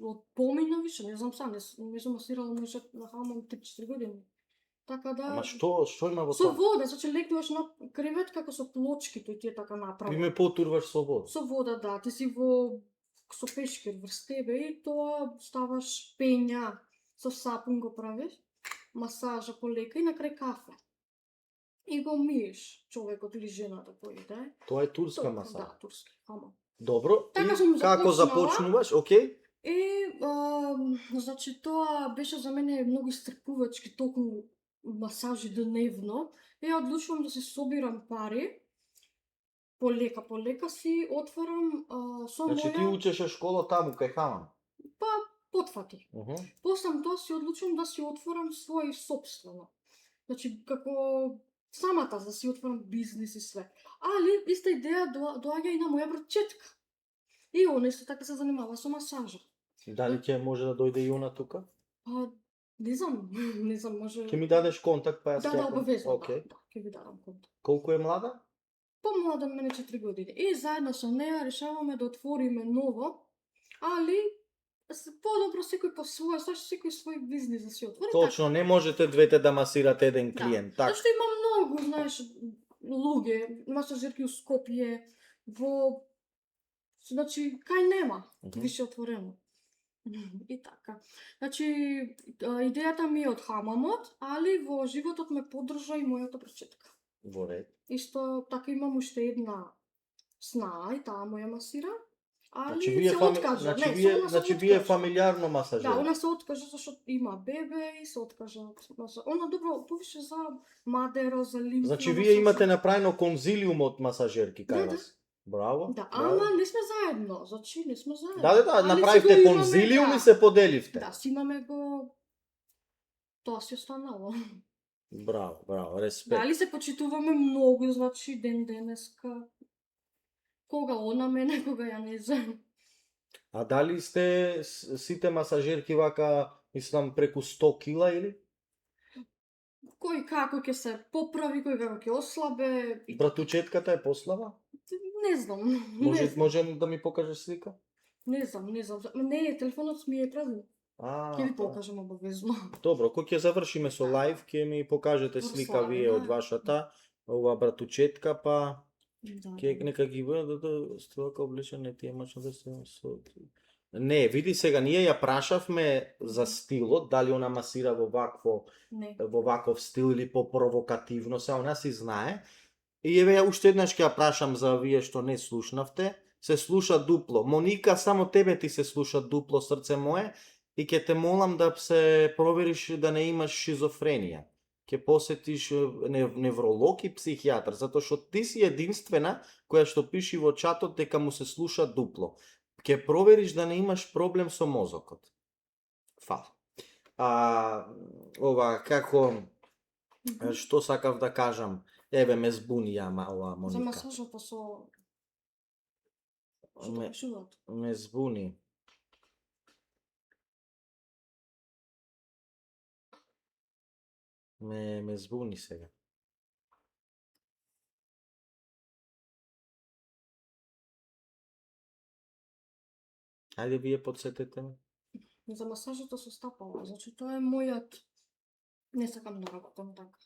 од помина више, не знам сега, не сум масирала може на хамам 3-4 години. Така да... Ама што има во Со тоа? вода, значи легнуваш на кревет како со плочки, тој ти е така Ти направен. ме потурваш со вода. Со вода, да, ти си со пешкер врз тебе и тоа ставаш пења, со сапун го правиш, масажа полека и на крај кафе. И го миеш човекот или жената кој иде. Тоа е турска Тоа, масажа. Да, турски, хамам. Добро, Така и сум како започнала. започнуваш, океј? И, значи, тоа беше за мене многу истрпувачки, толку масажи дневно. И ја одлучувам да се собирам пари, полека си отварам со Значи ти моја учеше школа таму кај хамам. потфати. После тоа си одлучувам да си отворам свој собствено. Значи, како самата да си отворам бизнис и све. Али, иста идеја доаѓа и на моја братчетка. И она исто така се занимава со масажа. Дали ќе може да дојде и она тука? Па, Не знам, може... Ќе ми дадеш контакт па ја Да, скlepам? обавезно, Окей. да, ќе ви дадам контакт. Колку е млада? Помлада од мене 4 години. И заедно со неа решаваме да отвориме ново, али подобро секој по свој, секој свој бизнис да си отвори. Точно, не можете двете да масирате еден Да. клиент. Така. Зашто има многу, знаеш, луѓе, масажерки у Скопје, во... Значи, кај нема више отворено. И така. Значи, идејата ми е од хамамот, али во животот ме поддржа и мојата пречетка. Во ред. Исто така имам уште една снаа и таа моја масира. Али Значи вие се откажа. значи вие фамилиарно масажер. Да, она се откажа зашто има бебе и се откажа. Она добро повише за мадеро, за лимфна. Значи вие имате направено конзилиум од масажерки кај Да, вас. Браво. Да, браво. ама не сме заедно. Значи не сме заедно. Да, Али направивте си го имаме, конзилиум да. и се поделивте. Да, си имаме го... Тоа си останало. Браво, респект. Дали се почитуваме многу, значи ден денеска. Кога она мене, кога ја не знам. А дали сте сите масажерки вака, мислам, преку 100 кила или? Кој како ќе се поправи, кој како ќе ослабе. Братучетката е послаба? Не знам. Може да ми покажеш слика? Не знам. Не, телефонот ми е празен. Ќе ви па. покажам обавезно. Добро, кога ќе завршиме со лајв, ќе ми покажете Во слика слава, вие да. од вашата, ова братучетка, па Да. ќе нека ги бъде да стрелка облечен, не ти е мачно да се со... Не, види сега, ние ја прашавме за стилот, дали она масира Не. во ваков стил или по-провокативно, се она си знае. И еве ја уште еднаш ќе ја прашам за вие што не слушнавте, се слуша дупло. Моника, само тебе ти се слуша дупло, срце мое, и ќе те молам да се провериш да не имаш шизофренија. Ќе посетиш невролог и психијатар, затоа што ти си единствена која што пиши во чатот дека му се слуша дупло. Ќе провериш да не имаш проблем со мозокот. Фала. Ова, како, што сакав да кажам, еве ме збуни ја ова За Моника. масажата со... Што Ме- кажуваат? Ме збуни. Ме збуни сега. Ајде вие подсетете ме. За масажата со стапала, значи тоа е мојот... Не сакам да работам така.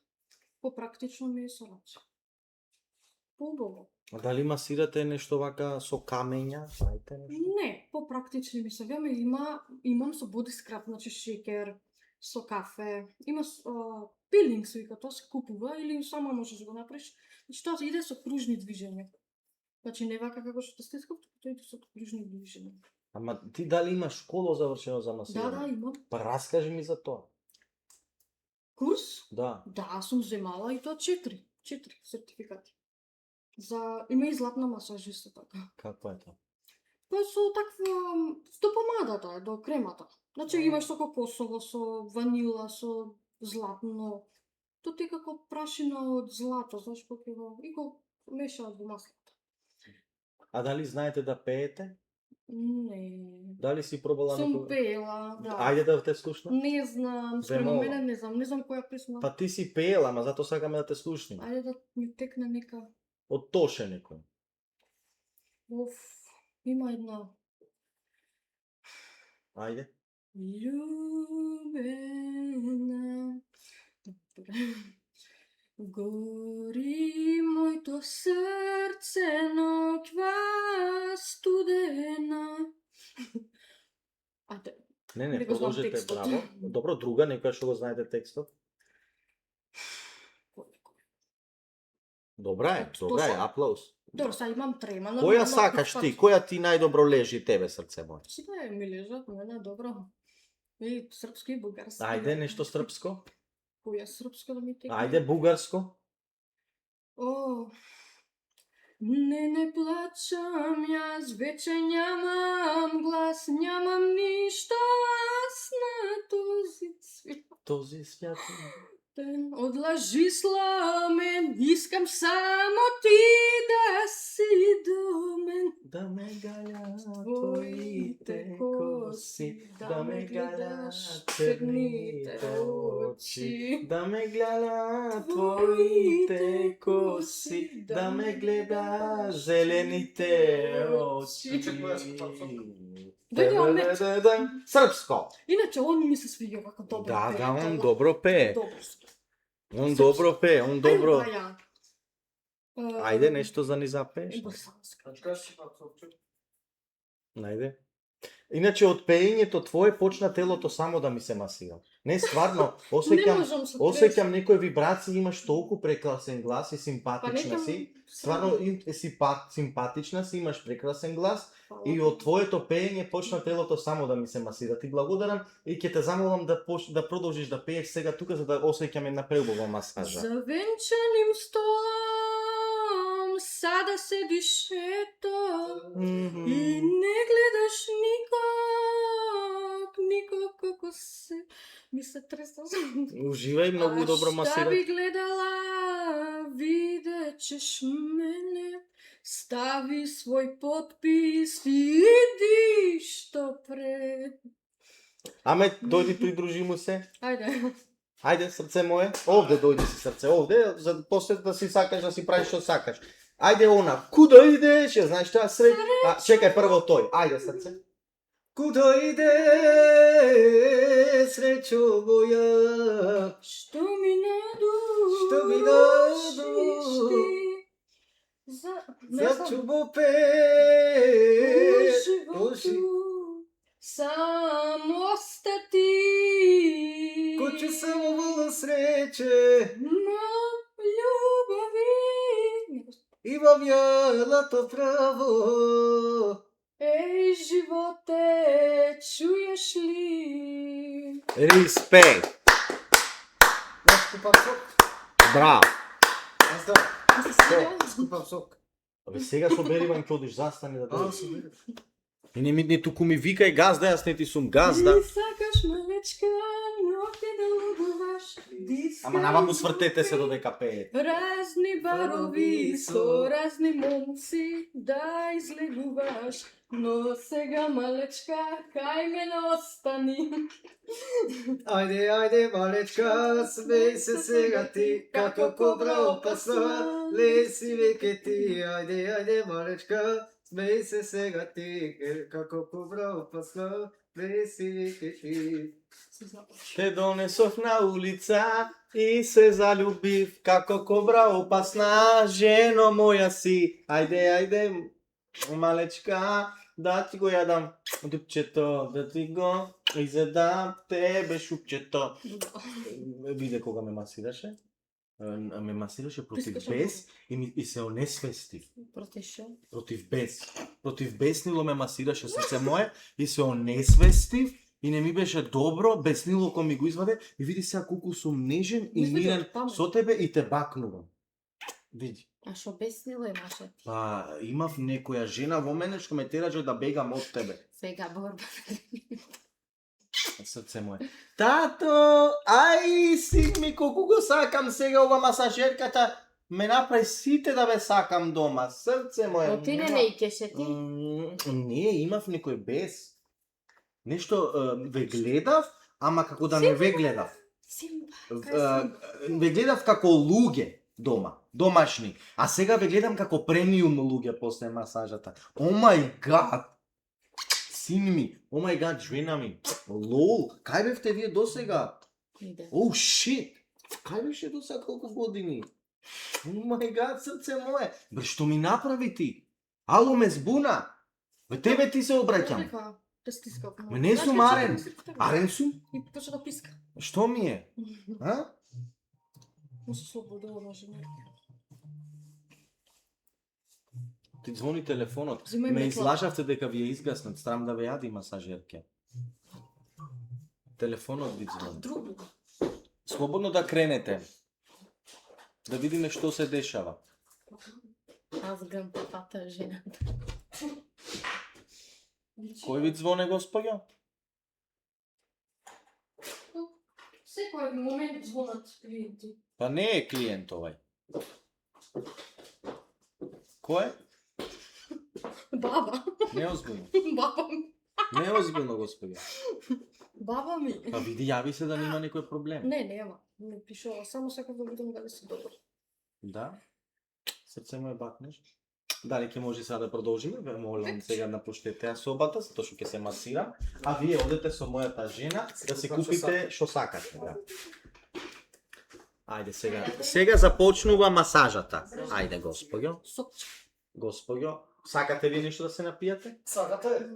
Попрактично ми е со раци. Поубаво. А дали масирате нешто вака со камења? Ајде нешто. Не, попрактични ми се. Веме имам со боди скраб, значи шекер, со кафе. Има пилинг се вика, тоа се купува или сама можеш да го направиш. Значи тоа иде со кружни движења. Значи не вака како што сте искав, туку тоа иде со кружни движења. Ама ти дали имаш школа завршено за масирање? Да, имам. Па раскажи ми за тоа. Курс? Да. Да, сум земала и тоа 4 сертификати. Има и златна масажиста така. Какво е тоа? Па со таква, до помадата, до кремата. Значи имаш со кокосово, со ванила, со златно. Тоа ти како прашина од злато, знаеш како го и го мешаат во маслото. А дали знаете да пеете? Не. Дали си пробала Сум некој? пеела, да. Ајде да те слушнам. Не знам, спрема Демола. мене не знам која песна. Па ти си пеела, ама затоа сакаме да те слушнем. Ајде да ми текне нека. Од Тоше некој. Оф, има една. Ајде. Ljubena. Gori moito srce noќва студена. Ајде. Не, Не го знам продолжете, текстот. браво. Добро, друга, некоја што го знаете текстот. Добра е, аплауз. Добро, сега имам трема. Која сакаш ти? Која ти најдобро лежи тебе, срце моје? Сите ми лежат, мене добро. И српски и бугарски. Ајде, нешто српско. Која српска да ми текне? Ајде, бугарско. О, не плачам, јас вече нямам глас, нямам ништо аз на този свят. Този свят. Одлажи сламен, искам само ти да си до мен. Да ме галят твоите коси, да ме гледаш черните очи, да ме гледат твоите коси, да ме гледаш зелените очи. Дојде Омет. Српско. Иначе он ми се свиѓа како добро Да, пее. да, он добро пее. Добро. Он добро пее, он добро. Ајде, Маја. Ајде, нешто за ни запееш. Најде. Иначе од пеењето твое почна телото само да ми се масира. Не, стварно, Не осеќам можам со осеќам некои вибрации, имаш толку прекрасен глас и Па симпатична нека си. Стварно си симпатична си, имаш прекрасен глас Фала. и од твоето пеење почна телото само да ми се масира. Ти благодарам и ќе те замолам да продолжиш да пееш сега тука за да осеќам една преубава масажа. За венчаним столом сада седиш ето и не гледаш никак како се ми се треса. Уживај, многу добро Шта масира. би гледала, видечеш мене, стави свој подпис и иди што пред. Аме, дојди придружи му се. Ајде. Ајде, срце мое. Овде дојди си срце, овде, за после да си сакаш да си правиш што сакаш. Ајде она, куда идеш? Ја знаеш што сред? А, чекај прво тој. Ајде срце. Куда идеш, среќо моја? Што ми надушиш ти? Не знам. чубо У животу само остати. само во среće, Љубави. имам ја лато право. Еј, животе, чуеш ли? Респект. Скупав сок. Браво. Ти се свиѓа? Скупав сок. Абе сега што беривам ќе одиш застани да А, дојдеш. супер. И не ми туку ми викај газда, јас не ти сум газда. Ти сакаш малечка, но ти да лудуваш. Ама наваму свртете се додека пеете. Разни барови со разни момци да излегуваш, но сега малечка кај мене остани. Ајде, ајде, малечка, смеј се сега ти, како кобра опасна, леси веќе ти. Ајде, ајде, малечка, смеј се сега ти, како кобра опасна, леси веќе ти. Те донесов на улица и се заљубив, како кобра опасна, жено моја си. Ајде, ајде, малечка, да ти го јадам дупчето, да ти го изедам тебе шупчето. Виде кога ме масираше? Ме масираше против Прискачам бес и се онесвестив. Протишо. Против бес. Против беснило ме масираше срце мое и се онесвестив и не ми беше добро, беснило кој ми го изваде и види сега колку сум нежен и Извади мирен од памет. со тебе и те бакнувам. Види. А шо беснило имаше? Па имав некоја жена во мене што ме тераше да бегам од тебе. Сега борба. Срце мое. Тато, ај син ми колку го сакам сега ова масажерката. Ме направи сите да ве сакам дома. Срце мое. Но ти не неикеше ти. Не, имав некој бес. Нешто ве гледав, ама како да не ве гледав. Симба. Ве гледав како луѓе дома, домашни. А сега ве гледам како премиум луѓе после масажата. О мај гад! Син ми, о мај гад, жена ми. Лол, кај бевте вие досега? Иде. Оу, шит! Кај беше досега колку години? О мај гад, срце мое. Бре, што ми направи ти? Ало, ме збуна. Бе, тебе ти се обраќам. Така, да стискав. Ме не сум арен. Арен сум? И почна да писка. Што ми е? А? Му се слободува на жена. Ти звони телефонот. Земај Ме метла. излажавте дека ви ја изгаснат, страм да ве јади масажерке. Телефонот ви звони. Друго. Слободно да кренете. Да видиме што се дешава. Аз грам папата жената. Кој ви звоне, господја? Секој момент звонат клиенти. Па не е клиент овај. Кој е? Баба. Неозбилно. Баба ми. Неозбилно, господи. Баба ми. Па види, јави се да нема никој проблем. Не, нема. Не пишува, само сакав да видам дали си добар. Да? Срце му е бакнеш. Дали ќе може сега да продолжиме? Ве молам сега напуштете ја собата, затоа што ќе се масирам, а вие одете со мојата жена да си купите што сакате. Да. Ајде сега. Сега започнува масажата. Ајде, господјо. Сокче. Господјо, сакате ви нешто да се напијате? Сакате?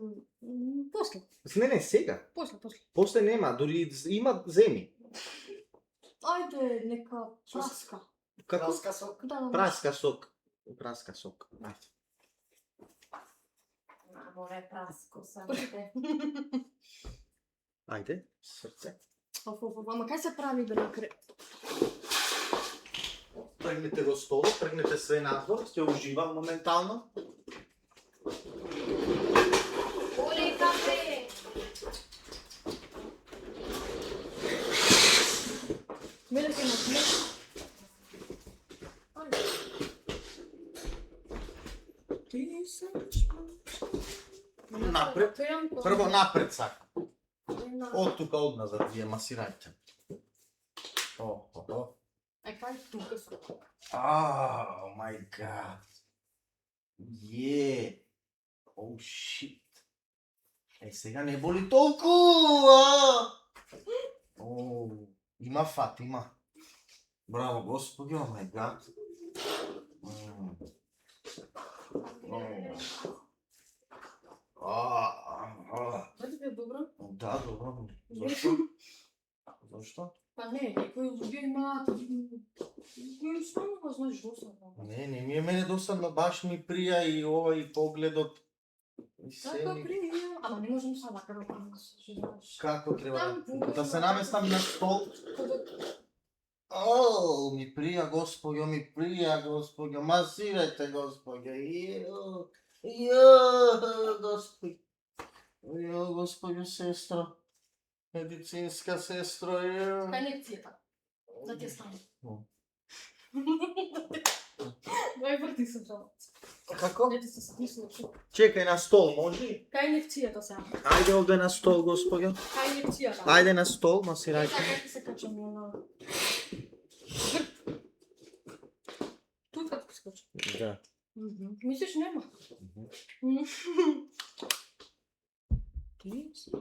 После. Не, сега. После. После нема, дури има земи. Ајде, нека праска. Како? Краска сок? Да, Праска сок. Праска сок. Ајде. Море праско сакате. Ајде, срце. Ама кај се прави бе на креп? Тргнете го столот, тргнете све надвор, ќе уживам моментално. Оле кафе! Мене ќе на креп. Ти се Напред. Прво напред сак. Од тука од назад, вие масирајте. Кај тука се? Oh my god. Yeah. Oh shit. Сега не боли толку. Има фат, има. Браво, господи, oh my god. Дали ви е добро? Да, добро. Зашто? Зашто? Па не, некои луѓе имаат... Кои станува, знаеш, досадно. Не ми е мене досадно, баш ми прија и овој погледот. И се Така ми... прија, ама не можем сега да живееш. Како треба Там, да се наместам на стол? Ми прија, господјо, господјо, масирајте, господјо. Господјо, сестро. Медицинска сестро, Кај лекцијата? Да ти стане. Дај врти се жалоц. Како? Не ти се смислил. Чекај на стол, може? Кај лекцијата сега? Ајде овде на стол, господјо. Кај лекцијата? Ајде на стол, масирајте. Сега ти се качам на... Тука ти скочам. Да. Мислиш нема? Ти се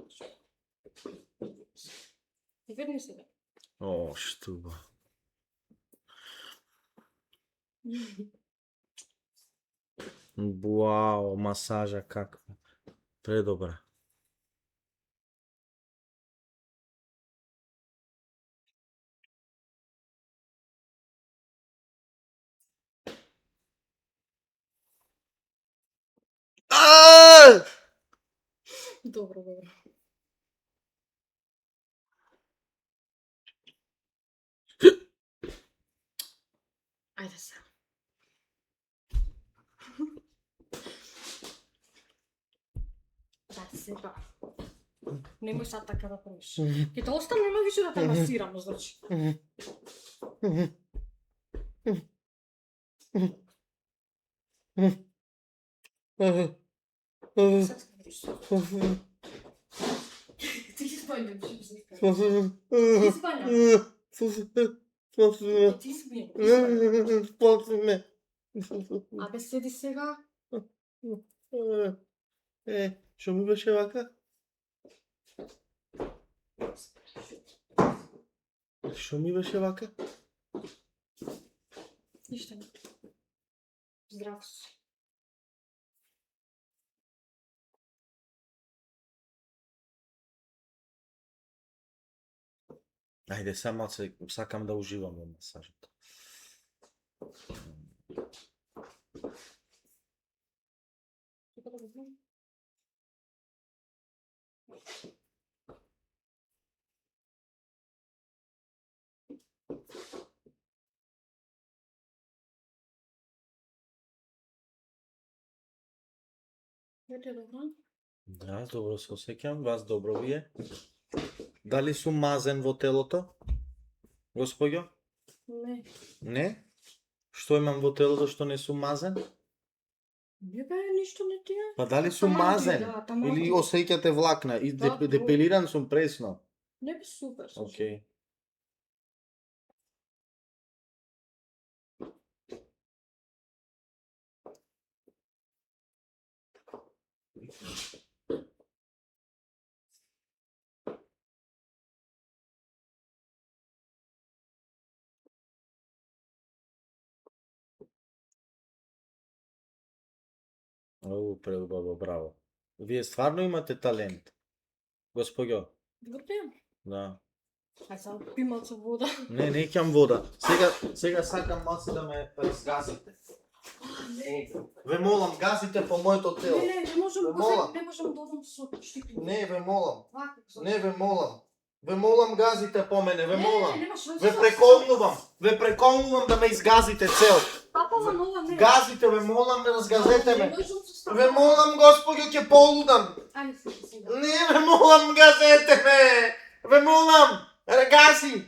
И верни сега. О, штуба. Вау, масажа каква. Предобра. Добро. Ајде се. Да, сега. Немој сад така да правиш. Ке те оставам, нема више да те масирам, значи. Ти спањам, што се иска. Ти спањам. Ти спањам. Абе, седи сега. Што ми беше вака? Што ми беше вака? Ништо не. Здрав си. Ајде, само сакам да уживам во масажот. Ете добро? Да, добро се осеќам, вас добро ви е. Дали сум мазен во телото? Господјо? Не. Не? Што имам во телото што не сум мазен? Не бе, ништо не ти е. Па дали сум Таман ти, мазен? да, таман Или ти. осеќате влакна? И Да, депилиран сум пресно. Не бе супер. слушај. Океј. Оу, преубаво, браво. Вие стварно имате талент. Господјо, Врте? да. Ај сега пи малце вода. Не ќам вода. Сега сакам малце да ме разгазите. Ве молам, газите по моето тело. Не можам, Ве молам. не можам да одам со штипи. Не, ве молам. Вака, со- Не, ве молам. Ве молам, газите по мене, ве молам. Не, нема шанса. Ве преколнувам да ме изгазите цел. Папа ма нова не. Газите, ве молам, разгазете Не ме. можам со страна. Ве молам, Господјо, ќе полудам. Ајде сега. Не, ве молам, газете ме. Ве молам, гази.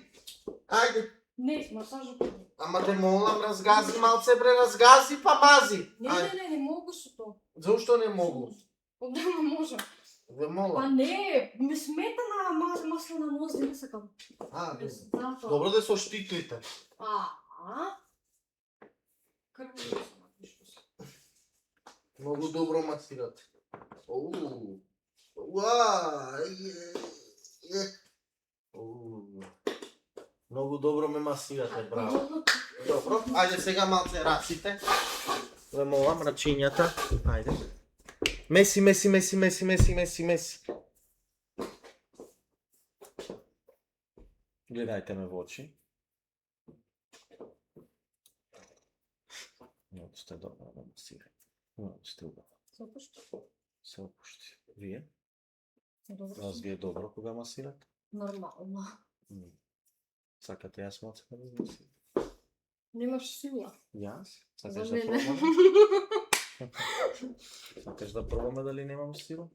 Ајде. Не, масажа прави. Ама те молам, разгази малце, бре, разгази па мази. Ајде. Не могу со тоа. Зошто не могу? Одема може. Ве Па молам. не, ме смета на маслена ноз, не сакам. Затоа. Добро да со штиклите. А? Како се Многу добро масирате. Оу. Уа. Многу добро ме масирате, браво. Добро, ајде сега малце раците. Ве молам, рачињата. Ајде. Меси. Гледајте ме во очи. Многу сте добро да масирате. Многу сте убаво. Се опушти. Вие? Вас ви е добро кога масирате? Нормално. Сакате јас малце да ви масирам? Немаш сила. Јас? За Сакаш да мене. пробаме? Сакаш да пробаме дали немам сила?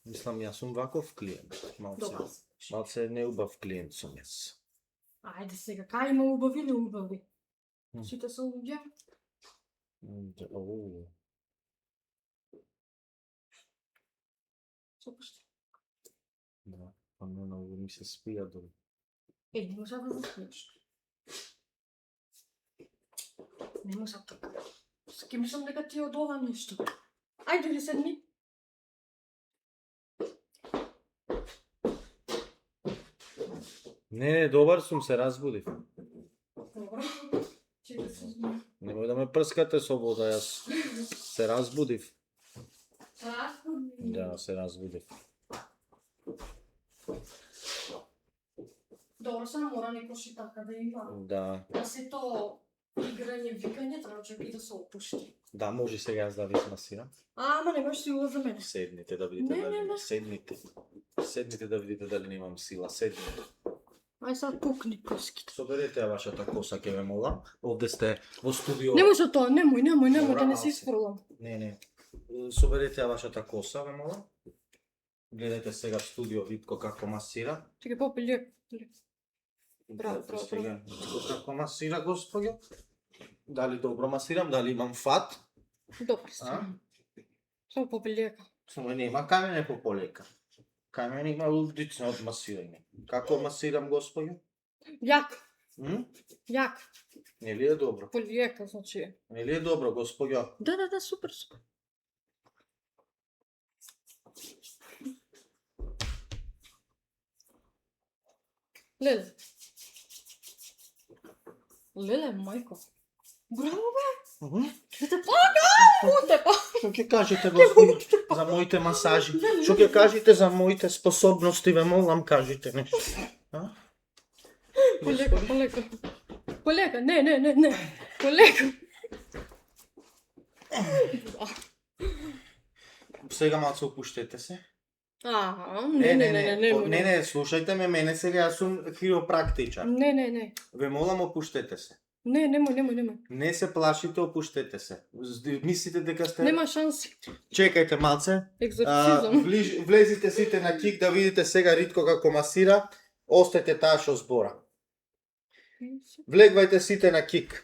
Мислам, јас сум ваков клиент. Добро. Малце неубав клиент сум јас. Ајде сега, кај има убави, не убави. Сите се луѓе. Оу. Се опушти. Да, па не многу ми се спија дори. Не може да заспиеш. Не може така. Ке мислам дека ти е од ова нешто. Ајде ли седни? Не, добар сум, се разбудив. Добро. Чекай се зна. Немој да ме прскате со вода, јас се разбудив. Да, се разбудив. Добро, само мора некој така да има. Да, Да се то играње, викање, треба човек и да се опушти. да, може сега јас да ви смасирам. Ама немаш сила за мене. Седните да видите Не, дали не, не. седните. Седните да видите дали немам сила. Седните. Ај сега пукни прските. Соберете ја вашата коса, ќе ве молам. Овде сте во студио. Немој со тоа, немој Добра, да не се Алсе. испрлам. Не. Соберете ја вашата коса, ве молам. Гледате сега студио Витко како масира. Чекај, попеле. Браво, браво, Сега, како масира, господјо? Дали добро масирам, дали имам фат? Добро, А? само попелека. Само нема кај мене пополека. Кај мене има улдицно од масирање. Како масирам, господјо? Јак, М? јак. Нели е добро? Полека, значи. Нели е добро, господјо? Да, супер. Леле. Леле, мајко. Браво, бе! Ќе те пака! Утепа! Што ќе кажете, господи, за моите масажи? Што ќе кажете за моите способности, ве молам, кажете нешто. А? Полека. Полека, не. Полека. Сега малце опуштете се. Не. Слушајте ме, мене сега јас сум хиропрактичар. Не. Ве молам, опуштете се. Не, немој. Не се плашите, опуштете се. Мислите дека сте... Нема шанси. Чекајте малце. Екзорцизам. Влезите сите на Кик да видите сега Ритко како масира. Остајте таа што збора. Влегвајте сите на Кик.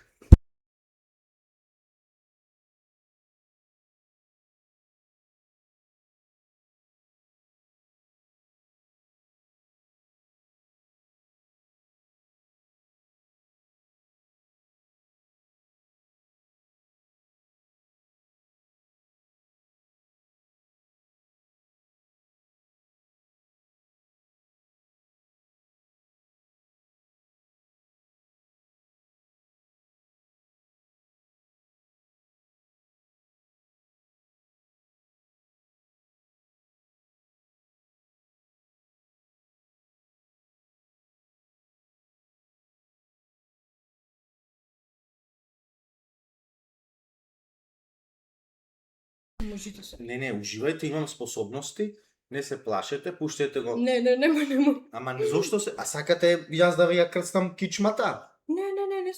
држите се. Не, уживајте, имам способности, не се плашете, пуштете го. Не, немој. Ама зошто се, а сакате јас да ви ја крстам кичмата? Не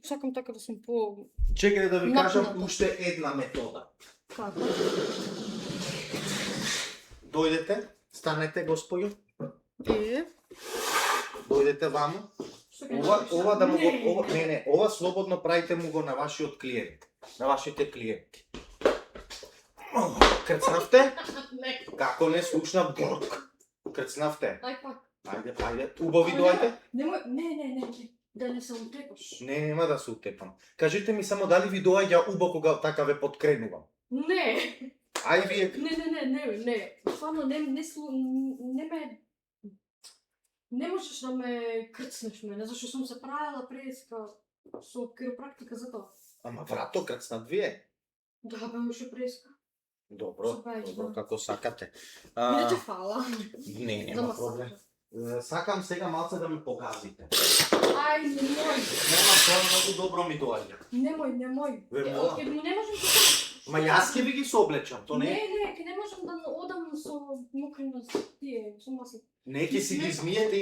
сакам така да сум по... Чекајте да ви кажам Напната. уште една метода. Како? Дојдете, станете господјо, дојдете ваму. Ова да му го ова слободно правите му го на вашиот клиент, на вашите клиенти. Крцнавте? Не. Како не слушнав горк. Крцнавте. Ај пак. Ајде, убави доајте. Немој, не. Да не се утепаш. Не, нема да се утепам. Кажете ми само дали ви доаѓа убо кога така ве подкренувам. Не. Ај вие Не. Стварно не ме... Не можеш да ме крцнеш мене, зашто сум се правила преска со киропрактика за тоа. Ама врато крцнат вие. Да, беше преска. Добро, Супер, да. како сакате. Не те фала. Не, За нема масажа. проблем. Сакам сега малце да ме погазите. Ај, немој. Нема, тоа многу добро ми доаѓа. Немој. Ве молам. Ќе не можам да... Ма јас ќе ви ги соблечам, то не. Не, ќе не можам да одам со мокри на тие, со масли. Не ќе си ги змиете,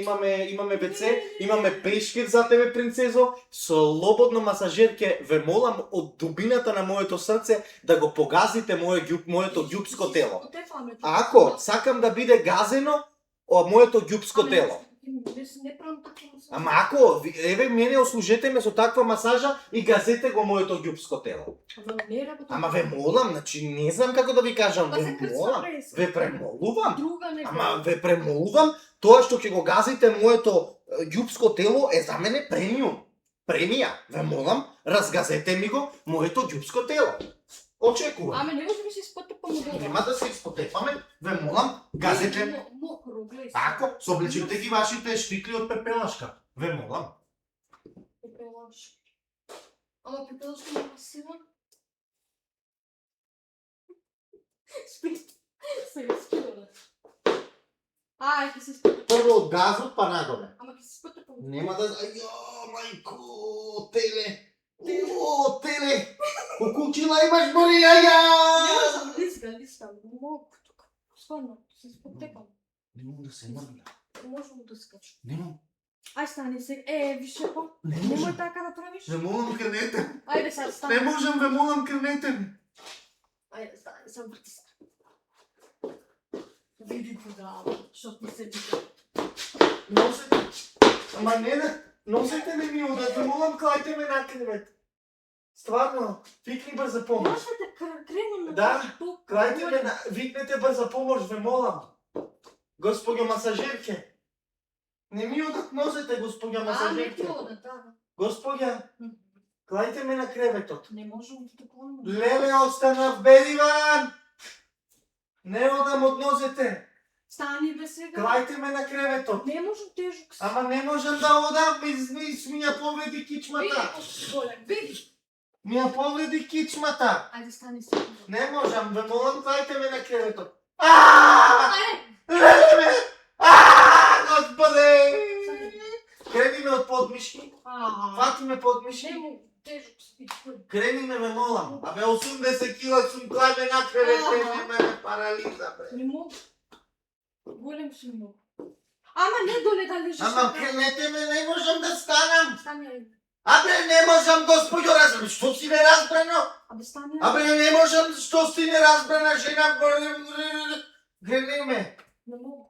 имаме ВЦ, имаме пешкир за тебе, принцезо. Слободно масажерке, ве молам од дубината на моето срце да го погазите моето ѓупско тело. Ако сакам да биде газено од моето ѓупско тело. Не правам така. Ама ако, еве мене ослужете ме со таква масажа и газете го моето ѓупско тело. Не работа. Ама ве молам, значи не знам како да ви кажам, Па се ве крцна молам, преска. ве премолувам. Друга не. Ама ве премолувам, тоа што ќе го газите моето ѓупско тело е за мене премиум. Премија. Ве молам, разгазете ми го моето ѓупско тело. Очекувам. Аме не може да се спотепам долу. Нема да се испотепаме, ве молам, газете. Мокро, гледај. Ако, соблечите ги вашите штикли од пепелашка. Ве молам. Пепелаш. Ама пепелашка нема сила. Спи. Сега скидаме. Ај, ќе се спотепам. Прво од газот па надоле. Ама ќе се спотепам. Нема да... Ајо, мајко, теле. О, теле. Кукучила имаш боли, Не аја. можам, лиска. Мокро тука. Стварно, се спотепам. Не мога да се мрна. Не можам да скачам. Нема. Ај стани сега. Више по. Не Немој можам. така да правиш. Не молам, крнете. Ајде сега стани. Не можам, ве молам, крнете ми. Ајде стани, сам врти се. Види тогава, што ти се биде. Носете. Ама не да. Носете ми одат, ве молам, клајте ме на кревет. Стварно, викни брза помош. Можеш да те кренам на Да, тук. Клајте ме на... Викнете брза помош, ве молам. Господјо масажерке. Не ми одат носете, господјо Не ти масажерке. ода, да. Господја, клајте ме на креветот. Не можам да те клонам. Леле, останав бедиван! Не одам од нозете. Стани бе сега. Клајте ме на креветот. Не можам тежок си. Ама не можам да одам, ми ја повреди Види кичмата. колко си голем, види. Ми ја повреди кичмата. Ајде стани сега. Не можам, ве молам, клајте ме на креветот. Ајде. Леле ме! Господе! Крени ме од подмишки. Фати ме подмишки. Не му тежок си. Крени ме, ве молам. Абе, 80 кила сум, клај ме на кревет, ме парализа, бе. Не мога. Голем си много. Ама не доле да лежиш. Ама кренете ме, не можам да станам. Стани, ајде. Абе, не можам, господјо, разбрано. Што си неразбрано? Абе стани. Абе, не можам, што си неразбрана жена. Крени ме. Не мога.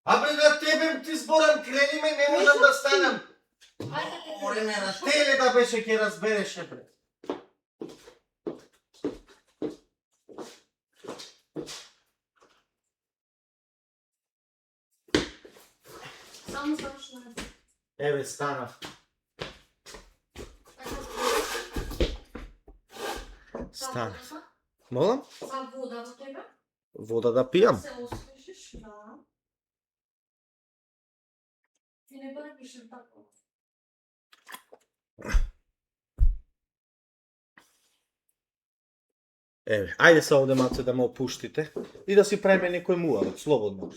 Абе, на тебе ти зборам, крени ме, не можам да станам. Ајде. Оре, не, на теле да беше, ќе разбереше, бре. Само завршна. Еве, станав. Стана. Молам? Са вода во тебе. Вода да пијам. Се освежиш, да. И не бъде пишен тако. Еве, ајде се овде малце да ме опуштите и да си правиме некој муавет, слободно.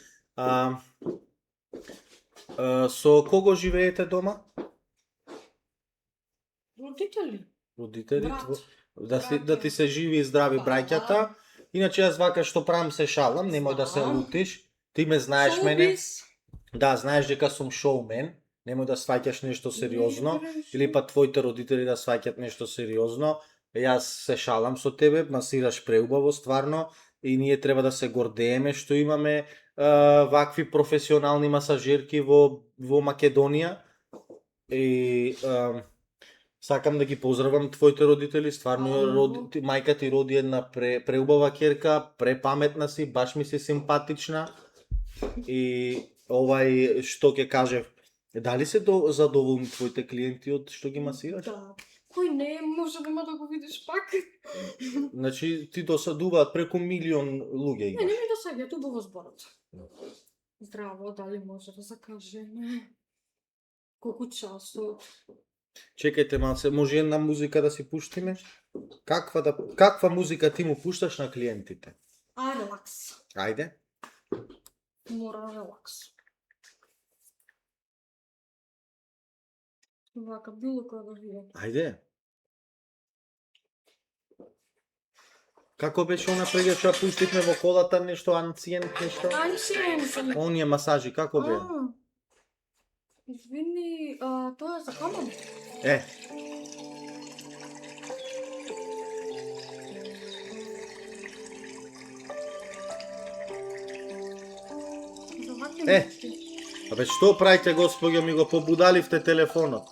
Со кого живеете дома? Родители. Родители? Брат. Да ти се живи и здрави Па, браќата Иначе јас вака што правам се шалам, немој да се лутиш. Ти ме знаеш мене. Шоубиз. Да, знаеш дека сум шоумен. Немој да сваќаш нешто сериозно. Не, Или па твоите родители да сваќат нешто сериозно. Јас се шалам со тебе, масираш преубаво стварно и ние треба да се гордееме што имаме вакви професионални масажерки во Македонија. И сакам да ги поздравам твоите родители, стварно мајка ти роди една преубава ќерка, препаметна си, баш ми си симпатична. И што ќе кажев, дали се задоволни твоите клиенти од што ги масираш? Да. Кој не, може да го видиш пак. Значи ти досадуваат преку 1.000.000 луѓе Не, имаш. не ми досаѓа, тубаво во зборот. Здраво, дали може да закажеме? Колку часот? Чекајте малце, може една музика да си пуштиме? Каква музика ти му пушташ на клиентите? Релакс. Ајде. Мора релакс. Вака, било која да виде. Ајде. Како беше она прега што ја пуштивме во колата, нешто анциент, нешто? Анциент. Оние масажи, како бе? Извини, тоа е за камон. Е, За ваки Е. нешти. абе што правите, господјо, ми го побудаливте телефонот.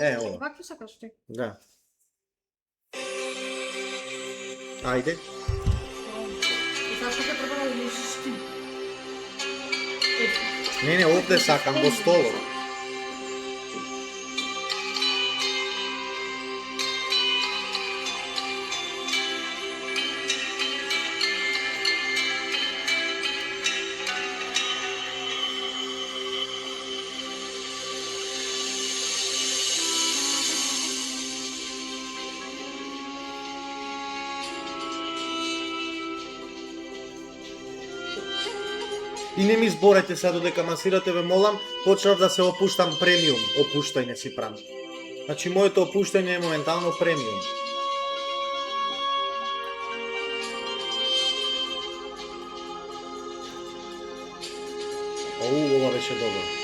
Е, ова, Ваки сакаш ти? да. Ајде. Зашто ќе треба да лежиш ти? Не, овде сакам, во столот. И не ми зборете сега додека масирате, ве молам, почнав да се опуштам премиум, опуштање си правам. Значи моето опуштање е моментално премиум. Ова беше добро.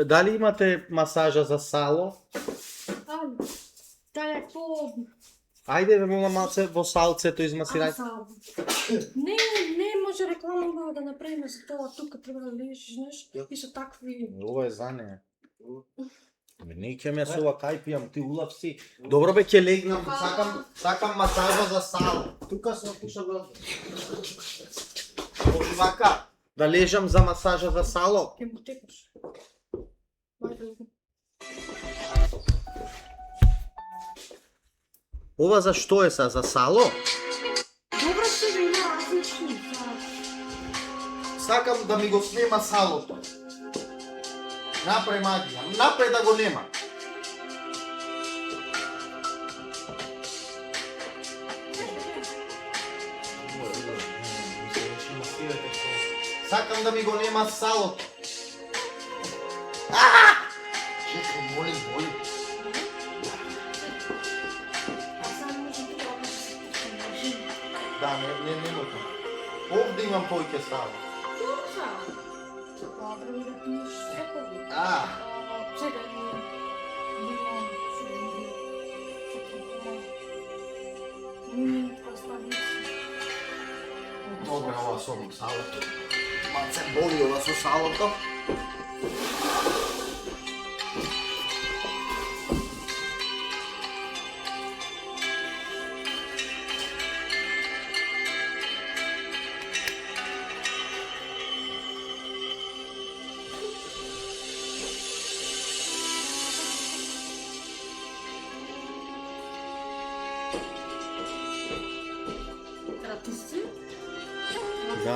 Дали имате масажа за сало? Дали по... Ајде ве молам малце во салцето измасирај. Не може реклама да направиме за тоа, тука треба да лежиш, знаеш, и со такви... Ова е за неа. Не ќе ме со ова кај пијам, ти улав си. Добро бе, ќе легнам, сакам масажа за сало. Тука се опуша го. Може вака, да лежам за масажа за сало. Ке му текаш. Ова за што е са? За сало? Добро се да има различни. Сакам да ми го снема салото. Напред магија, напред да го нема. Сакам да ми го нема салото. Чекај, моли. Да, не мотам. Овде имам појќе сало. Добро да пиеш сокови. Чекај, Добре, ова со салото. Малце боли ова со салото.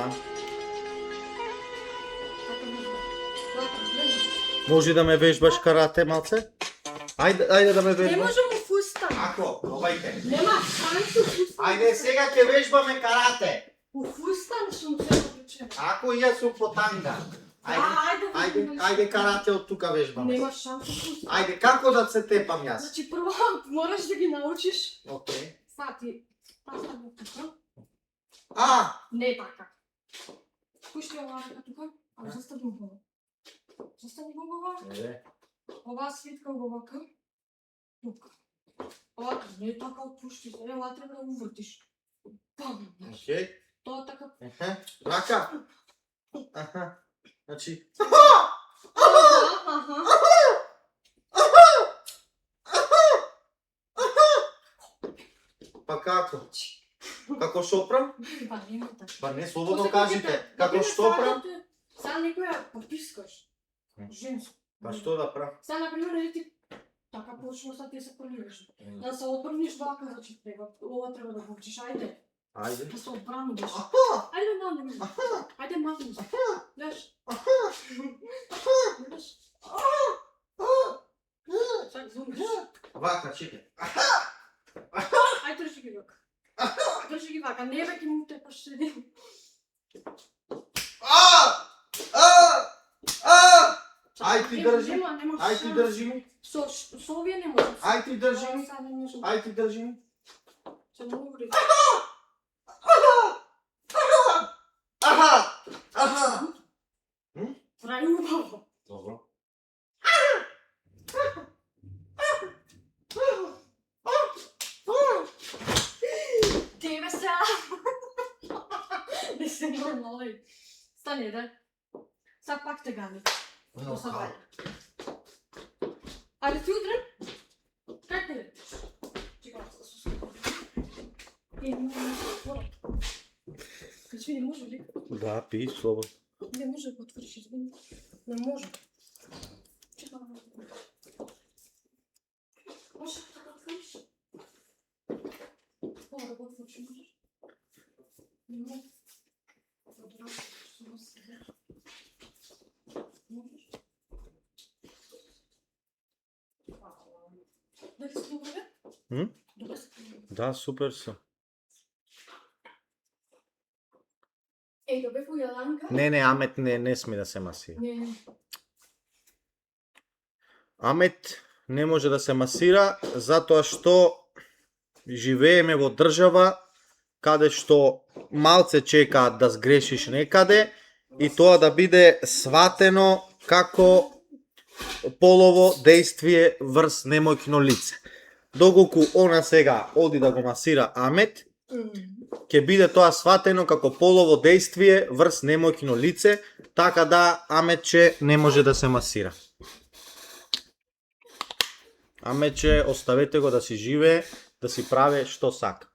Да. Така може. Така, гледаш. Може да ме вежбаш карате малце? Ајде да ме Не вежбаш. може му фустан. Ако, пробајте. Нема шанси у фустан. Ајде сега ќе вежбаме карате. У фустан сум се одличен. Ако јас сум по танга. Ајде карате од тука вежбаме. Нема шанси у фустан. Ајде како да се тепам јас? Значи прво мораш да ги научиш. Окей. Фати. Постави тука. Не така. Пушти ова рака тука. А застави го. Застави го ова. Ова свитка го вака. Тука. Ова не така отпушти. Ова треба да го вртиш. Пам. Окей. Тоа така. Рака. Аха. Значи. Аха. Па како? Како шопрам? Па нема така. Па не, слободно кажете. Како шопрам? Сега некоја попискаш. Женско. Па што да правам? Сега, например, не ти така почнеш да ти се преливаш. Да се обрниш вака, значи треба. Ова треба да го учиш, ајде. Ајде. Да се обраниш. Ајде махни. Ајде махни. Гледаш. Гледаш. Сега зумиш. Вака, чекај. Ајде држи ги вака. Држи ги вака, не веќе му тепаш седи. Ај ти држи. Нема Ај ти држи ми. Со овие не може. Ај ти држи ми. Сега не може. Ај ти држи ми. Се многу вреди. Прави убаво. Добро. Тебе се. Не се нормални. Стани, да. Сега пак те гани. Но Са како? вајде. Ајде ти утре? Как те летиш? Чекай, да се скупам. Не може да отворам. Кажи, не може ли? Да, пи, слободно. Не може да го отвориш, извини. Не може. Чекай, може да го отвориш? Мога да го отвориш, можеш? Не може. Можеш? Дали си добре? Добре си. Да, супер сум. Еј, да бев у Јаланка? Не, Амет не сме да се масира. Не. Амет не може да се масира затоа што живееме во држава каде што малце чекаат да сгрешиш некаде и тоа да биде сватено како полово дејствие врз немојкно лице. Доколку она сега оди да го масира Амет, ќе биде тоа сватено како полово дејствие врз немојкно лице, така да Аметче не може да се масира. Аметче, оставете го да си живее, да си прави што сака.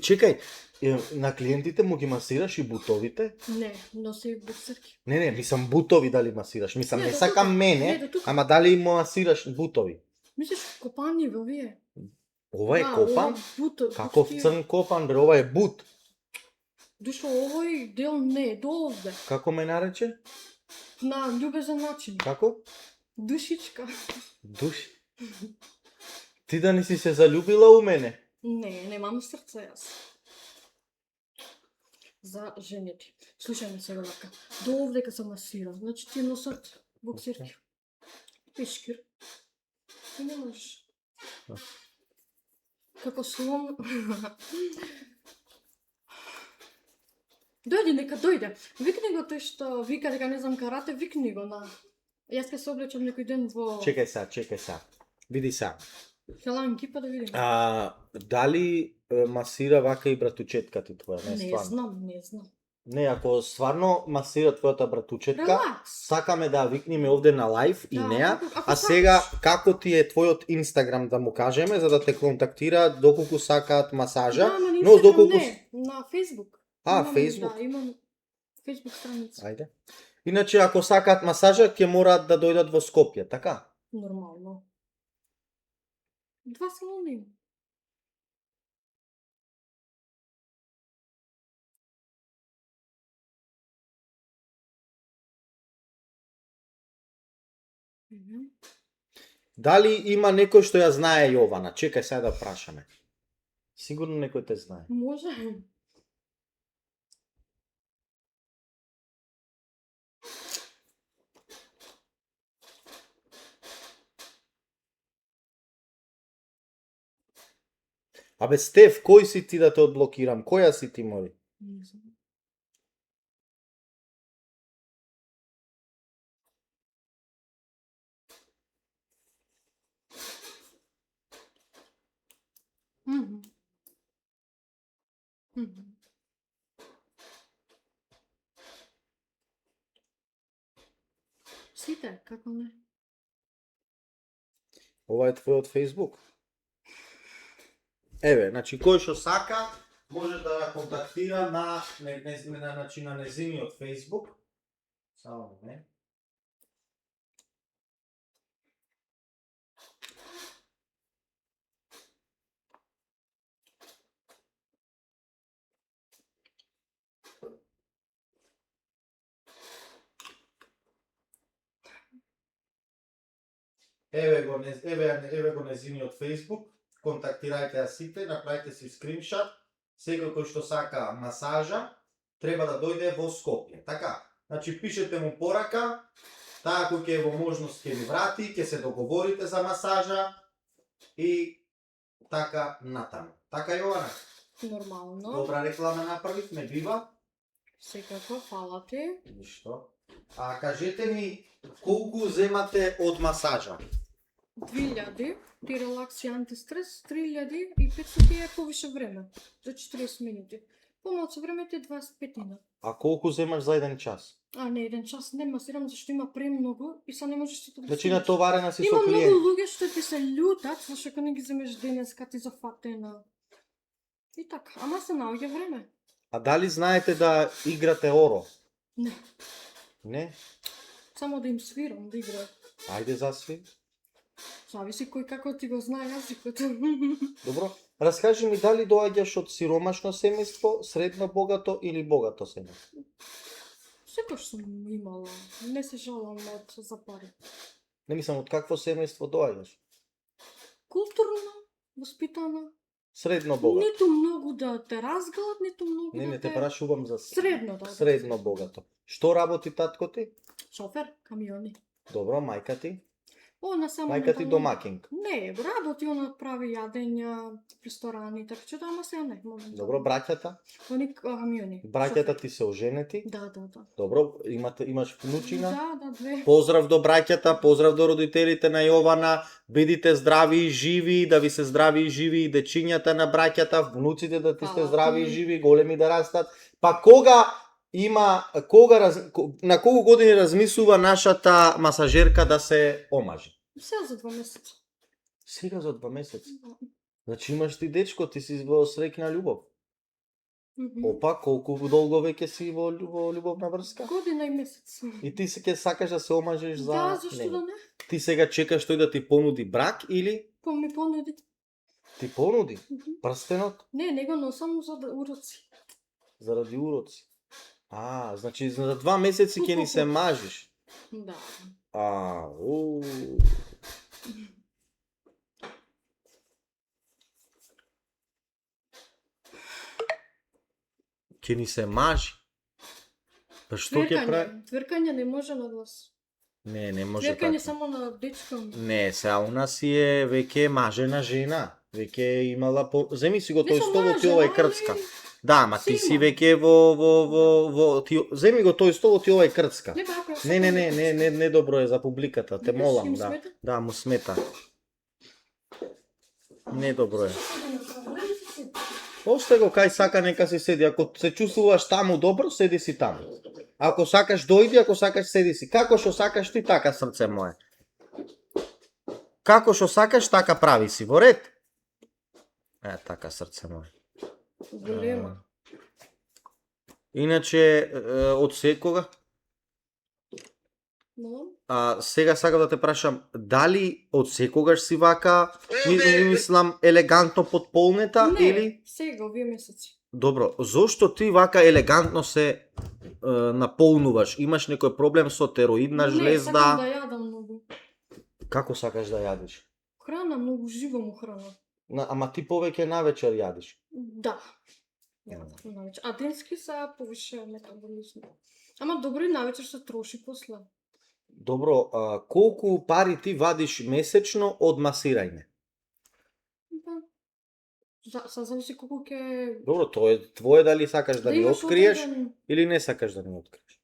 Чекај, на клиентите му ги масираш и бутовите? Не, носи буксерки. Не, мислам бутови дали масираш. Мислам, Не, не до сакам тука. мене, Не, до тука. ама дали му масираш бутови? Мислиш, копани во вие? Ова е копан? Каков црн копан, бре, ова е бут. Душо, овој дел не, до овде. Како ме нарече? На љубезен начин. Како? Душичка. Души. Ти да не си се залюбила у мене? Не, немам срце јас. За жените. Слушај ме сега вака. До овде ка се масира. Значи ти носат боксерки. Пешкир. И не можеш. Како слон. Дојди, нека дојде. Викни го тој што вика дека не знам карате, викни го на... Јас ке се облечам некој ден во... Чекај са. Види са. Хеланки, па да видим. Дали масира вака и братучетка ти твоја? Не, стварно. Не знам. Не, ако стварно масира твојата братучетка, Релакс. сакаме да викнеме овде на лајв и Да, неа, ако а сега како ти е твојот Инстаграм да му кажеме за да те контактира доколку сакаат масажа, Да, ама на но Инстаграм доколку не, на Фейсбук. Фейсбук. Да, имам Фейсбук страница. Ајде. Иначе ако сакаат масажа ќе мораат да дојдат во Скопје, така? Нормално. 2 синониму. Дали има некој што ја знае Јована? Чекај сега да прашаме. Сигурно некој те знае. Може. Абе Стеф, кој си ти да те одблокирам? Која си ти, моли? Не знам. Сите, како не? Ова е твојот Facebook. Еве, значи кој што сака може да ја контактира на незиниот Facebook. Само не. Еве го незиниот Facebook, контактирајте ја сите, направете си скриншот, секој кој што сака масажа, треба да дојде во Скопје. Така, значи пишете му порака, таа кој ќе е во можност ќе ви врати, ќе се договорите за масажа и така натаму. Така Јована? Нормално. Добра реклама направивме, бива? Секако, фала ти. Ништо. А кажете ми, колку земате од масажа? 2000, ти релакс и антистрес, 3500 е повише време, за 40 минути. Помалку време ти 25. А колку земаш за еден час? Не, еден час не масирам, зашто има премногу и са не можеш да Значи натоварена си Има со многу клиент. луѓе што ти се љутат, зашто ако не ги земеш денеска ти зафатена. И така, ама се наоѓа време. А дали знаете да играте оро? Не, Не? само да им свирам, да играат. Ајде засви. Зависи кој како ти го знае јазикот. Добро. Раскажи ми дали доаѓаш од сиромашно семејство, средно богато или богато семејство? Секој сум имала, не се жалам од за пари. Не мислам од какво семејство доаѓаш. Културно, воспитана, Средно богато. ниту многу да те разгалат, ниту многу Не, да не те прашувам за Средно, да. Средно богато. Што работи татко ти? Шофер, камиони. Добро, мајка ти? Она само Мајка ти домакинг. Не, работи, она прави јадења, ресторани, така че да, ама сега не. Добро, браќата? Они камиони. Браќата ти се оженети? Да. Добро, имаш внучина? Да, две. Поздрав до браќата, поздрав до родителите на Јована, бидите здрави и живи, да ви се здрави и живи и дечињата на браќата, внуците да ти сте Фала здрави и ти. живи, големи да растат. Па на колку години размислува нашата масажерка да се омажи? Сега за 2 месеца. Сега за 2 месеци. Значи имаш ти дечко, ти си во среќна љубов. Опа, колку долго веќе си во љубовна врска? Година и месец. И ти се ќе сакаш да се омажеш за Да, зашто него. да не? Ти сега чекаш тој да ти понуди брак или Ми понуди. ти понуди прстенот Не, него носам за уроци. заради уроци? Значи за 2 месеци ќе ни се мажиш. Да. Ќе ни се мажи. Па што ќе прави? Твркање не може на глас. Не може Твркање така. само на дечка. Не, сега у нас си е веќе мажена жена. Веќе е имала Земи си го тој столот и ова е крцка. Да, ма ти си веќе земи го тој столот и ова е крцка. Не добро е за публиката, те молам, да. Да, му смета. Не добро е. Осте го кај сака нека си седи. Ако се чувствуваш таму добро, седи си таму. Ако сакаш дојди, ако сакаш седи си. Како што сакаш ти, така срце мое. Како што сакаш, така прави си. Во ред? Така срце мое. Голема. Иначе, од секога? Молам? Сега сакам да те прашам, дали од секогаш си вака, мислам, елегантно подполнета Не, или? сега, овие месеци. Добро, зошто ти вака елегантно се наполнуваш? Имаш некој проблем со тероидна Не, сакам жлезда? да јадам многу. Како сакаш да јадиш? Храна, многу живо храна. Ама ти повеќе навечер јадиш. Да. Навечер. А денски се повише метаболизм. Ама добро и навечер се троши после. Добро, колку пари ти вадиш месечно од масирање? Са зависи колку ќе... Добро, тоа е твое дали сакаш да ни имаш откриеш одреден- или не сакаш да ни откриеш.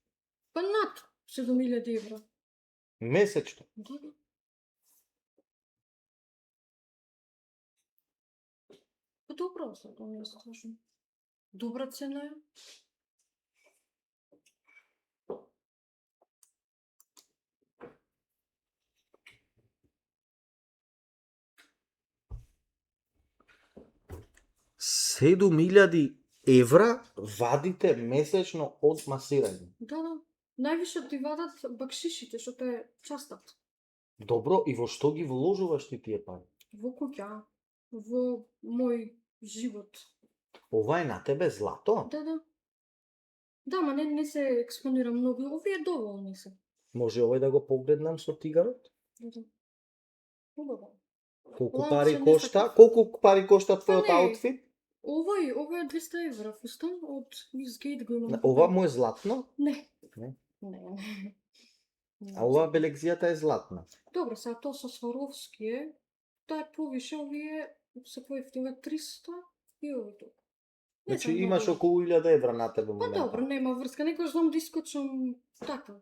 Па над 7000 евра. Месечно. Да. Па добро, тоа не е страшно. Добра цена е. $7,000 евра вадите месечно од масирање. Да. Највише ти вадат бакшишите, што те частат. Добро, и во што ги вложуваш ти тие пари? Во куќа, во мој живот. Ова е на тебе злато? Да. Да, ма не се експонира многу. Овие доволни се. Може овој да го погледнам со тигарот? Да. Убаво. Колку Ланце пари не кошта? сакав. Колку пари кошта твојот не. аутфит? Овој е 200 евра фустан од Изгейт го имам. Ова му е златно, Не. Не? Не. а ова белегзијата е златна. Добро, сега тоа со Сваровски е. Тоа е повише, овие се поевтива 300 и овие толку. Не Значи знам имаш добро. околу 1000 евра на тебе Па моментално. добро, нема врска. Некојаш знам да искочам така.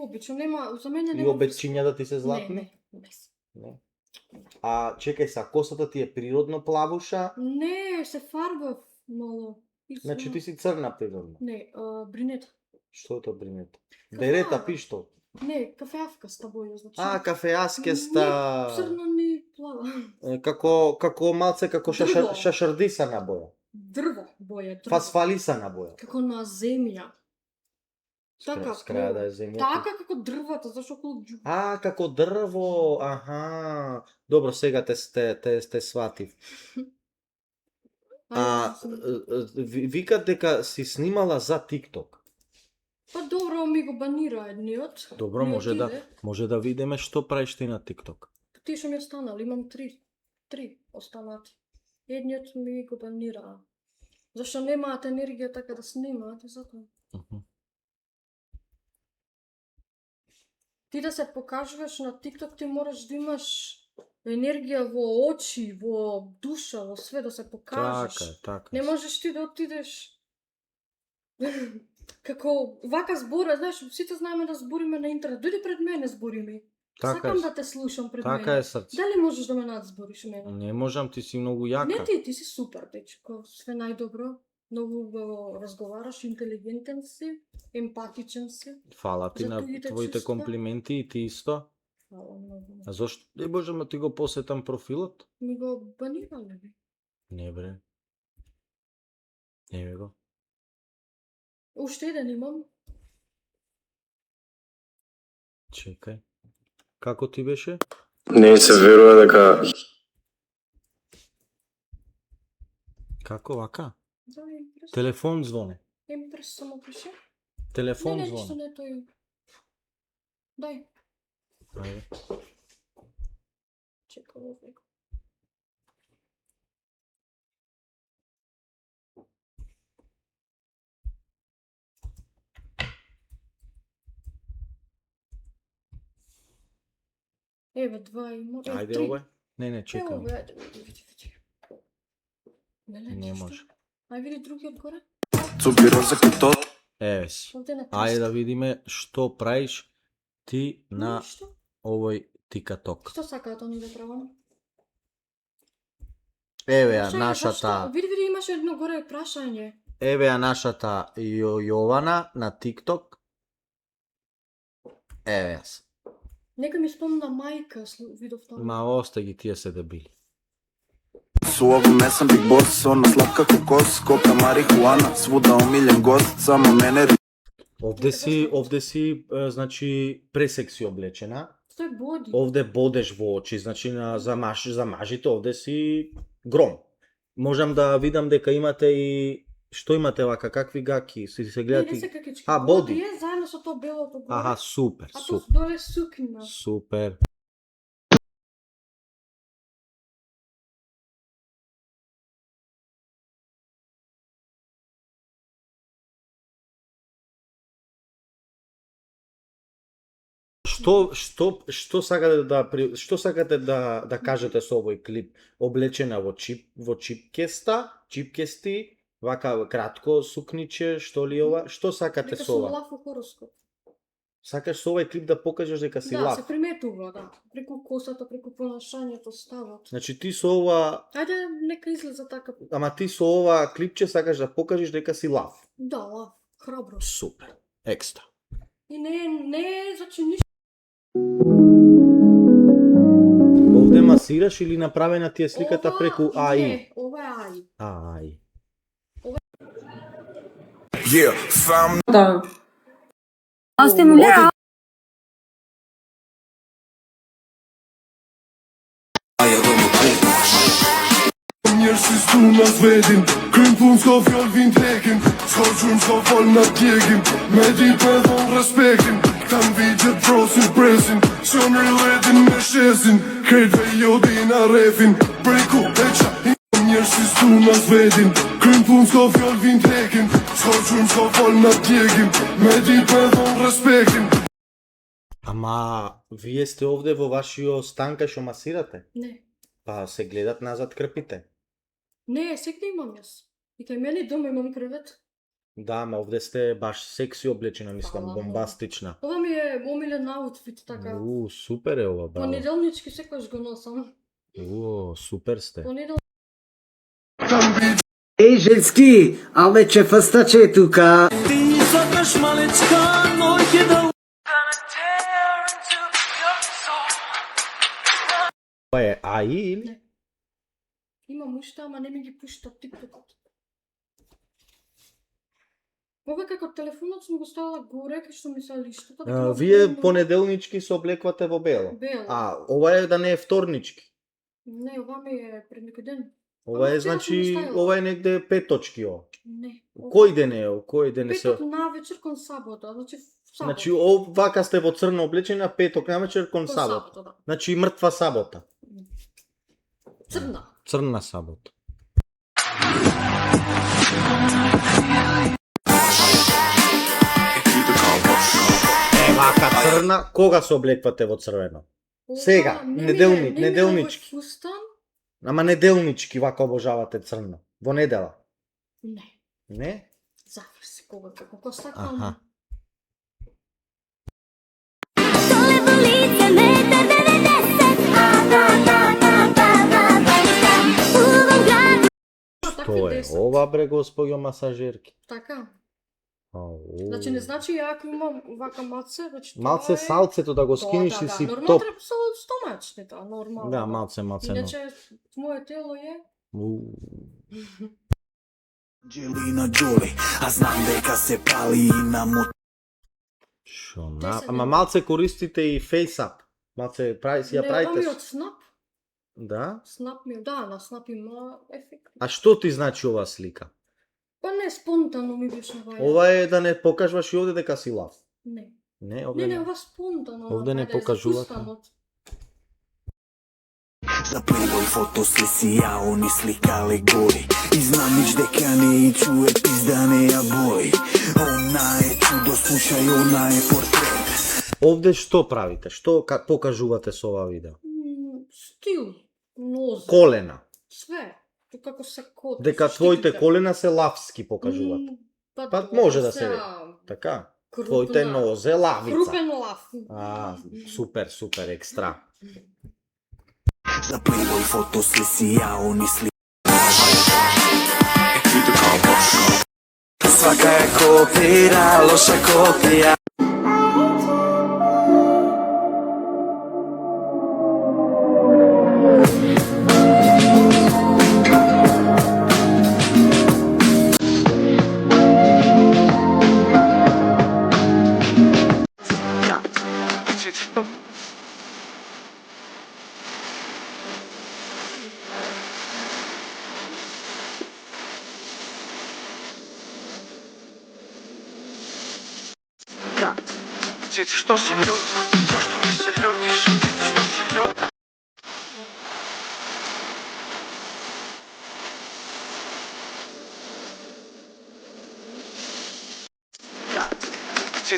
Обично, нема, за мене И нема обечињата ти се врска. златни? Не. Не. А чекај са, косата ти е природно плавуша, Не, се фарбав мало. значи ти си црна природно. Не, бринета. Што е тоа бринета? Кафеава. Дерета пиштол. Не, кафеавкаста боја, значи. Кафеаскеста. Не, црно ни плава. Како малце како Дрво. шашардисана боја. Дрво боја, дрво. Фасфалисана боја. Како на земја. Така, С краја да е земја. Така како дрвата, зашто околу ѓу. Како дрво, Добро, сега те сватив. Викат дека си снимала за TikTok. Па добро, ми го банира едниот. Добро, Ми може отиде. да видиме што правиш ти на TikTok. Тие што ми останали, имам три останати. Едниот ми го банира. Зашто немаат енергија така да снимаат и затоа. Ти да се покажуваш на TikTok, ти мораш да имаш енергија во очи, во душа, во све да се покажеш. Така. Не можеш ти да отидеш како вака збора, знаеш, сите знаеме да збориме на интернет. Дојди пред мене збори ми. Така Сакам е. да те слушам пред Така мене. е срце. Дали можеш да ме надзбориш мене? Не можам, ти си многу јака. Не ти си супер, дечко. Све најдобро. Многу убаво разговараш, интелигентен си, емпатичен си. Фала ти За на туѓите твоите чувства. комплименти и ти исто. Фала многу. А зошто не можам да ти го посетам профилот? Ми го банирале би. Не бре. Не ми го. Уште еден имам. Чекај. Како ти беше? Не се верува дека Како вака? Да, импрес. Телефон звоне. Импрес само пише. Телефон Не, ништо звоне. не тој. Дај, Ајде. чекам овој. Еве, два има. Ајде три. овој. Не, Ево чекам. овој, ајде, види. Не лети Не што? може. Ај види другиот горе. цупиро за китот. Еве си. Овде на Ајде да видиме што правиш ти на Ништо. овој тикаток. Што сакаат они да правам? Еве ја Чекај, нашата, зашто? Види, имаше едно горе прашање. еве ја нашата Јована на TikTok. Еве јас. Нека ми спомна мајка, видов тоа. Ма осте ги тие се дебили. Суово не сам биг бос, она сладка кокос, кока марихуана, свуда омилен гост, само мене Овде си, значи, пресекси облечена. Тоа е боди. Овде бодеш во очи, значи за мажите овде си гром. Можам да видам дека имате и што имате вака, какви гаки, се Не гледате. се какички. А, боди. Е заедно со тоа белото горе. Аха, супер, А супер. тоа доле сукна. Супер. Што сакате да кажете со овој клип? Облечена во чипкести, вака кратко сукниче, што ли ова? Што сакате Дека со сум ова? лав у хороскоп. Сакаш со овој клип да покажеш дека си Да, лав? се приметува, да. Преку косата, преку понашањето, ставот. Значи ти со ова, Ајде, нека излеза така. ама ти со ова клипче сакаш да покажеш дека си лав. Да, лав. Храбро. Супер. Екстра. И не, значи ништо. Овде масираш или направена ти е сликата Ова- преку АИ? Не, ова е АИ. АИ. Yeah, fam. Да. Аз стимулира. Njerës si stu në vedin Kryn pun s'ka fjall vin tekin S'ka gjun s'ka fall në tjekin Me dit me dhon respektin Kan vidjet brosin presin S'jon riledin me shesin Krejtve jo dina refin Breku e qa Njerës si stu në vedin Kryn pun s'ka fjall vin tekin S'ka gjun s'ka fall në tjekin Me dit me dhon respektin Ама вие сте овде во вашиот стан кај што масирате? Не. Па се гледат назад крпите. Не, секде имам јас. И кај мене дома имам кревет. Да, ама овде сте баш секси облечена, мислам, Фала. бомбастична. Ова ми е омилен аутфит, така. Супер е ова, браво. Понеделнички секојаш го носам. Супер сте. Понедел... Ей, женски, аме че фастаче тука. Ова е АИ или? Не. Имам уште, ама не ми ги пушта тиктокот. Ова како телефонот сум го ставила горе, кај што ми се лиштата. така Вие големо. понеделнички се облеквате во бело. Бело. Ова е да не е вторнички. Не, ова ми е пред некој ден. Ова е Ама вчера сум значи, го ставила. ова е негде петочки ова. Не. Кој ден е? Кој ден е се? Петок на вечер кон сабота, значи сабот. Значи, вака сте во црно облечена петок навечер кон сабот. Да. Значи, мртва сабота. Црна. Црна сабота. Вака црна, кога се облеквате во црвено? Ова Сега, не ми е- неделник, не ми е неделнички. овој фустан? Ама неделнички вака обожавате црно. Во недела. Не. Не? Зависи кога како сакам. Аха. Тоа е ова бре господјо масажерки. Така. Ау. Значи не значи ја ако имам вака маце, значи тоа Малце е... салцето да го скиниш и си Нормално топ. треба со стомачни, тоа нормално. Да, малце, но. Иначе моје тело е Angelina Jolie, а знам дека се пали и на мот. Шо Те на... се Ама не- малце користите и FaceApp. Малце прави си ја Не, ова ми е правите. од Snap. Да? Snap ми, да, на Snap има ефект. А што ти значи ова слика? Па не, спонтано ми беше ова. Ова е да не покажуваш и овде дека си лав. Не. Не, овде Не, ова спонтано. Овде не ајде, покажувате. запустанот. За Playboy фотосесија они сликале гори. И знамиш дека не и чуе пизда не ја боли. Она е чудо, слушај, она е портрет. Овде што правите? Што покажувате со ова видео? Стил, нозе, Колена. све. Тоа како се код. Дека твоите колена се лавски покажуваат. Па може да се Така? Твоите нозе лавица. Крупен лав. Супер, супер, екстра. За Playboy фотосесија они сликале. Свака е копира, лоша копија. Што си ljut, zašto mi se ljutiš, što si ljut?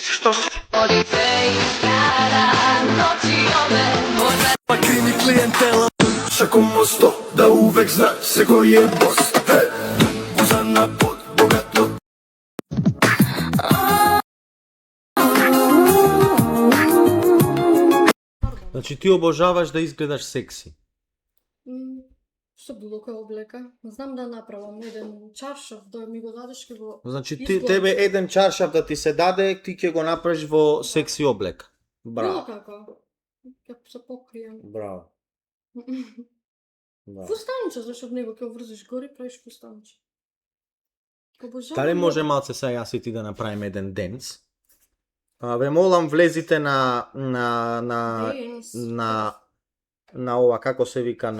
Što si Pakrini klijentela Šako mosto, da uvek zna se ko je boss. Hey, guza na pod, bogato. Значи ти обожаваш да изгледаш секси. Што било која облека? Знам да направам еден чаршаф, да ми го дадеш ке го... Значи тебе еден чаршаф да ти се даде, ти ќе го направиш во секси облека. Било Браво. како. Ќе се покрием. Браво. Фустанче, зашто од него ќе врзиш гори, правиш фустанче. Обожавам. Дали може малце сега јас и ти да направиме еден денс? Ве молам влезите на ова, како се вика,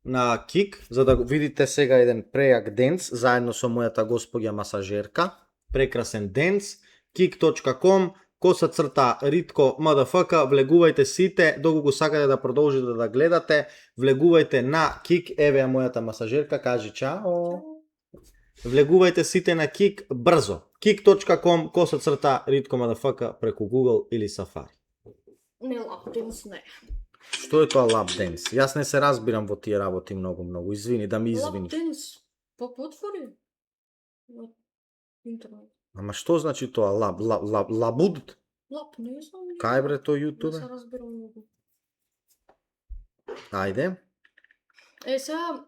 на Кик, за да видите сега еден прејак денс, заедно со мојата госпоѓа масажерка. Прекрасен денс. Kik.com /Ritko motherfucker, влегувајте сите, доколку го сакате да продолжите да гледате, влегувајте на Kik, еве ја мојата масажерка, кажи чао. Влегувајте сите на Kik брзо. Kik.com /Ritko motherfucker преку Google или Safari. Не, лаптенс не. Што е тоа лап денс? Јас не се разбирам во тие работи многу. Извини, да ми извиниш. Лаптенс по потвори? На интернет. Ама што значи тоа лабуд? Лап, не знам. Кај бре тој Не јутубе? се разбирам многу. Ајде. Сега,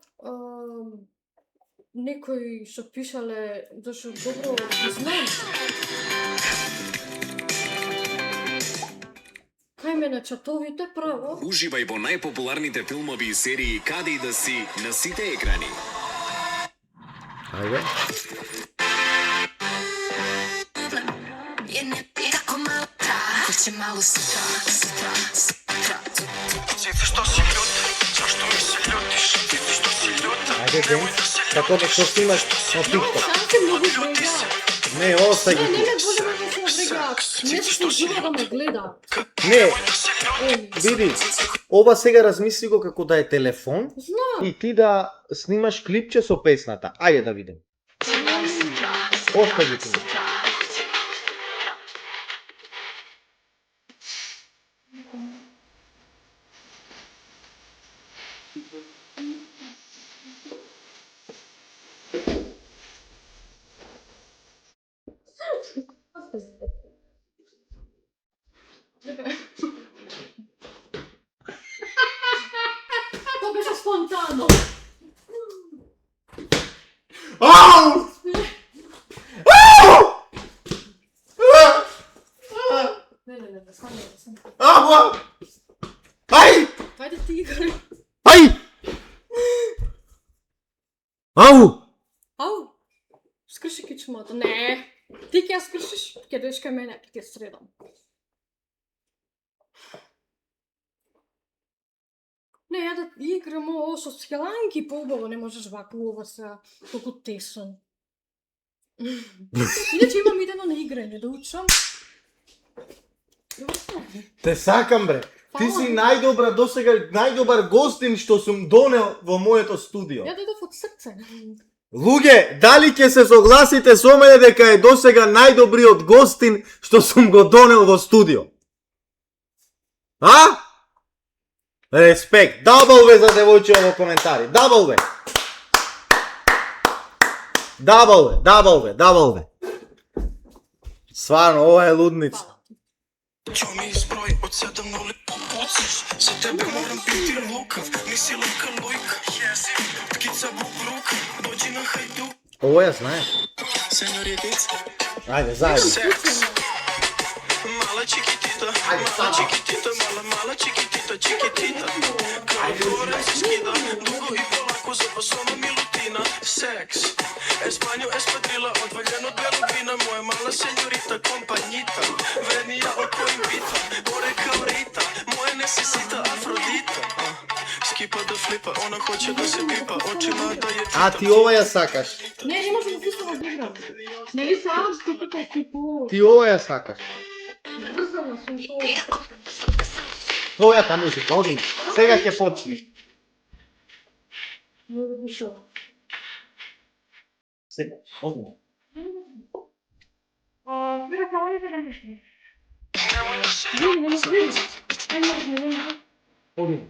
некои што пишале, зашто добро ги знам. Кај мене чатовите право. Уживај во најпопуларните филмови и серии каде и да си на сите екрани. Ајде. Што си ljut, zašto mi se ljutiš, što si ljut? Ајде денс. Како да што снимаш на TikTok? Шансе многу врега. Не, остај ги Не ти. ме боли да се врегаат. Не се служува да ме гледаат. Не, види, ова сега размисли го како да е телефон Знам. и ти да снимаш клипче со песната. Ајде да видим. Остај ги ти. Тоа беше спонтано. Ау! Не, стани. Ау! Ај! Ајде ти играј. Ај! Ау! Ау! Скрши кичмата. Не. Ти ќе ја скршиш, ќе дојдеш кај мене, ќе ти ја средам. Не, ја да играм ово со скеланки поубаво, не можеш вака ова се толку тесно. Иначе имам идено на играње, да учам. Те сакам бре. Ти си најдобра досега, најдобар гостин што сум донел во моето студио. Ја дојдов од срце. Луѓе, дали ќе се согласите со мене дека е досега најдобриот гостин што сум го донел во студио? А? Респект. W за девојче во коментари. W. W. Сварно, ова е лудница. Ću mi izbroj od 7 na lipo pucaš. Za tebe moram biti lukav, nisi luka lujka. Tkica buk, dođi na hajduk. Ovo ja знаеш. Senjoritica. Ајде, заедно. Seks. Mala chiquitita, mala chiquitita, mala chiquitita, chiquitita. Kao koren se skida, dugo I polako zapasona milutina. Seks. Espanjo, espadrila, odvaljen od belog vina. Moja mala senjorita, kompanjita. Vrednija od kojim pita, gore kao Rita. Moja nesisita, Afrodita. Skipa da flipa, ona hoće da se pipa. Očima da je čita. А ти ова ја сакаш. Не може да пуштам да играм. Нели сам ступите типу. Ти ова ја сакаш. Врзана сум тоа. Твојата музика, оди. Сега ќе почне. Сега, оди. Оди.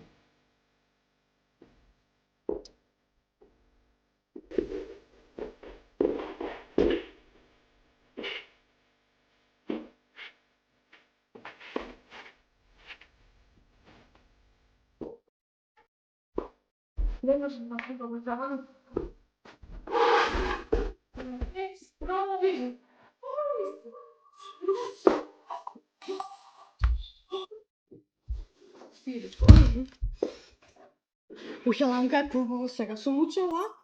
Ушеланка, сега сум учела.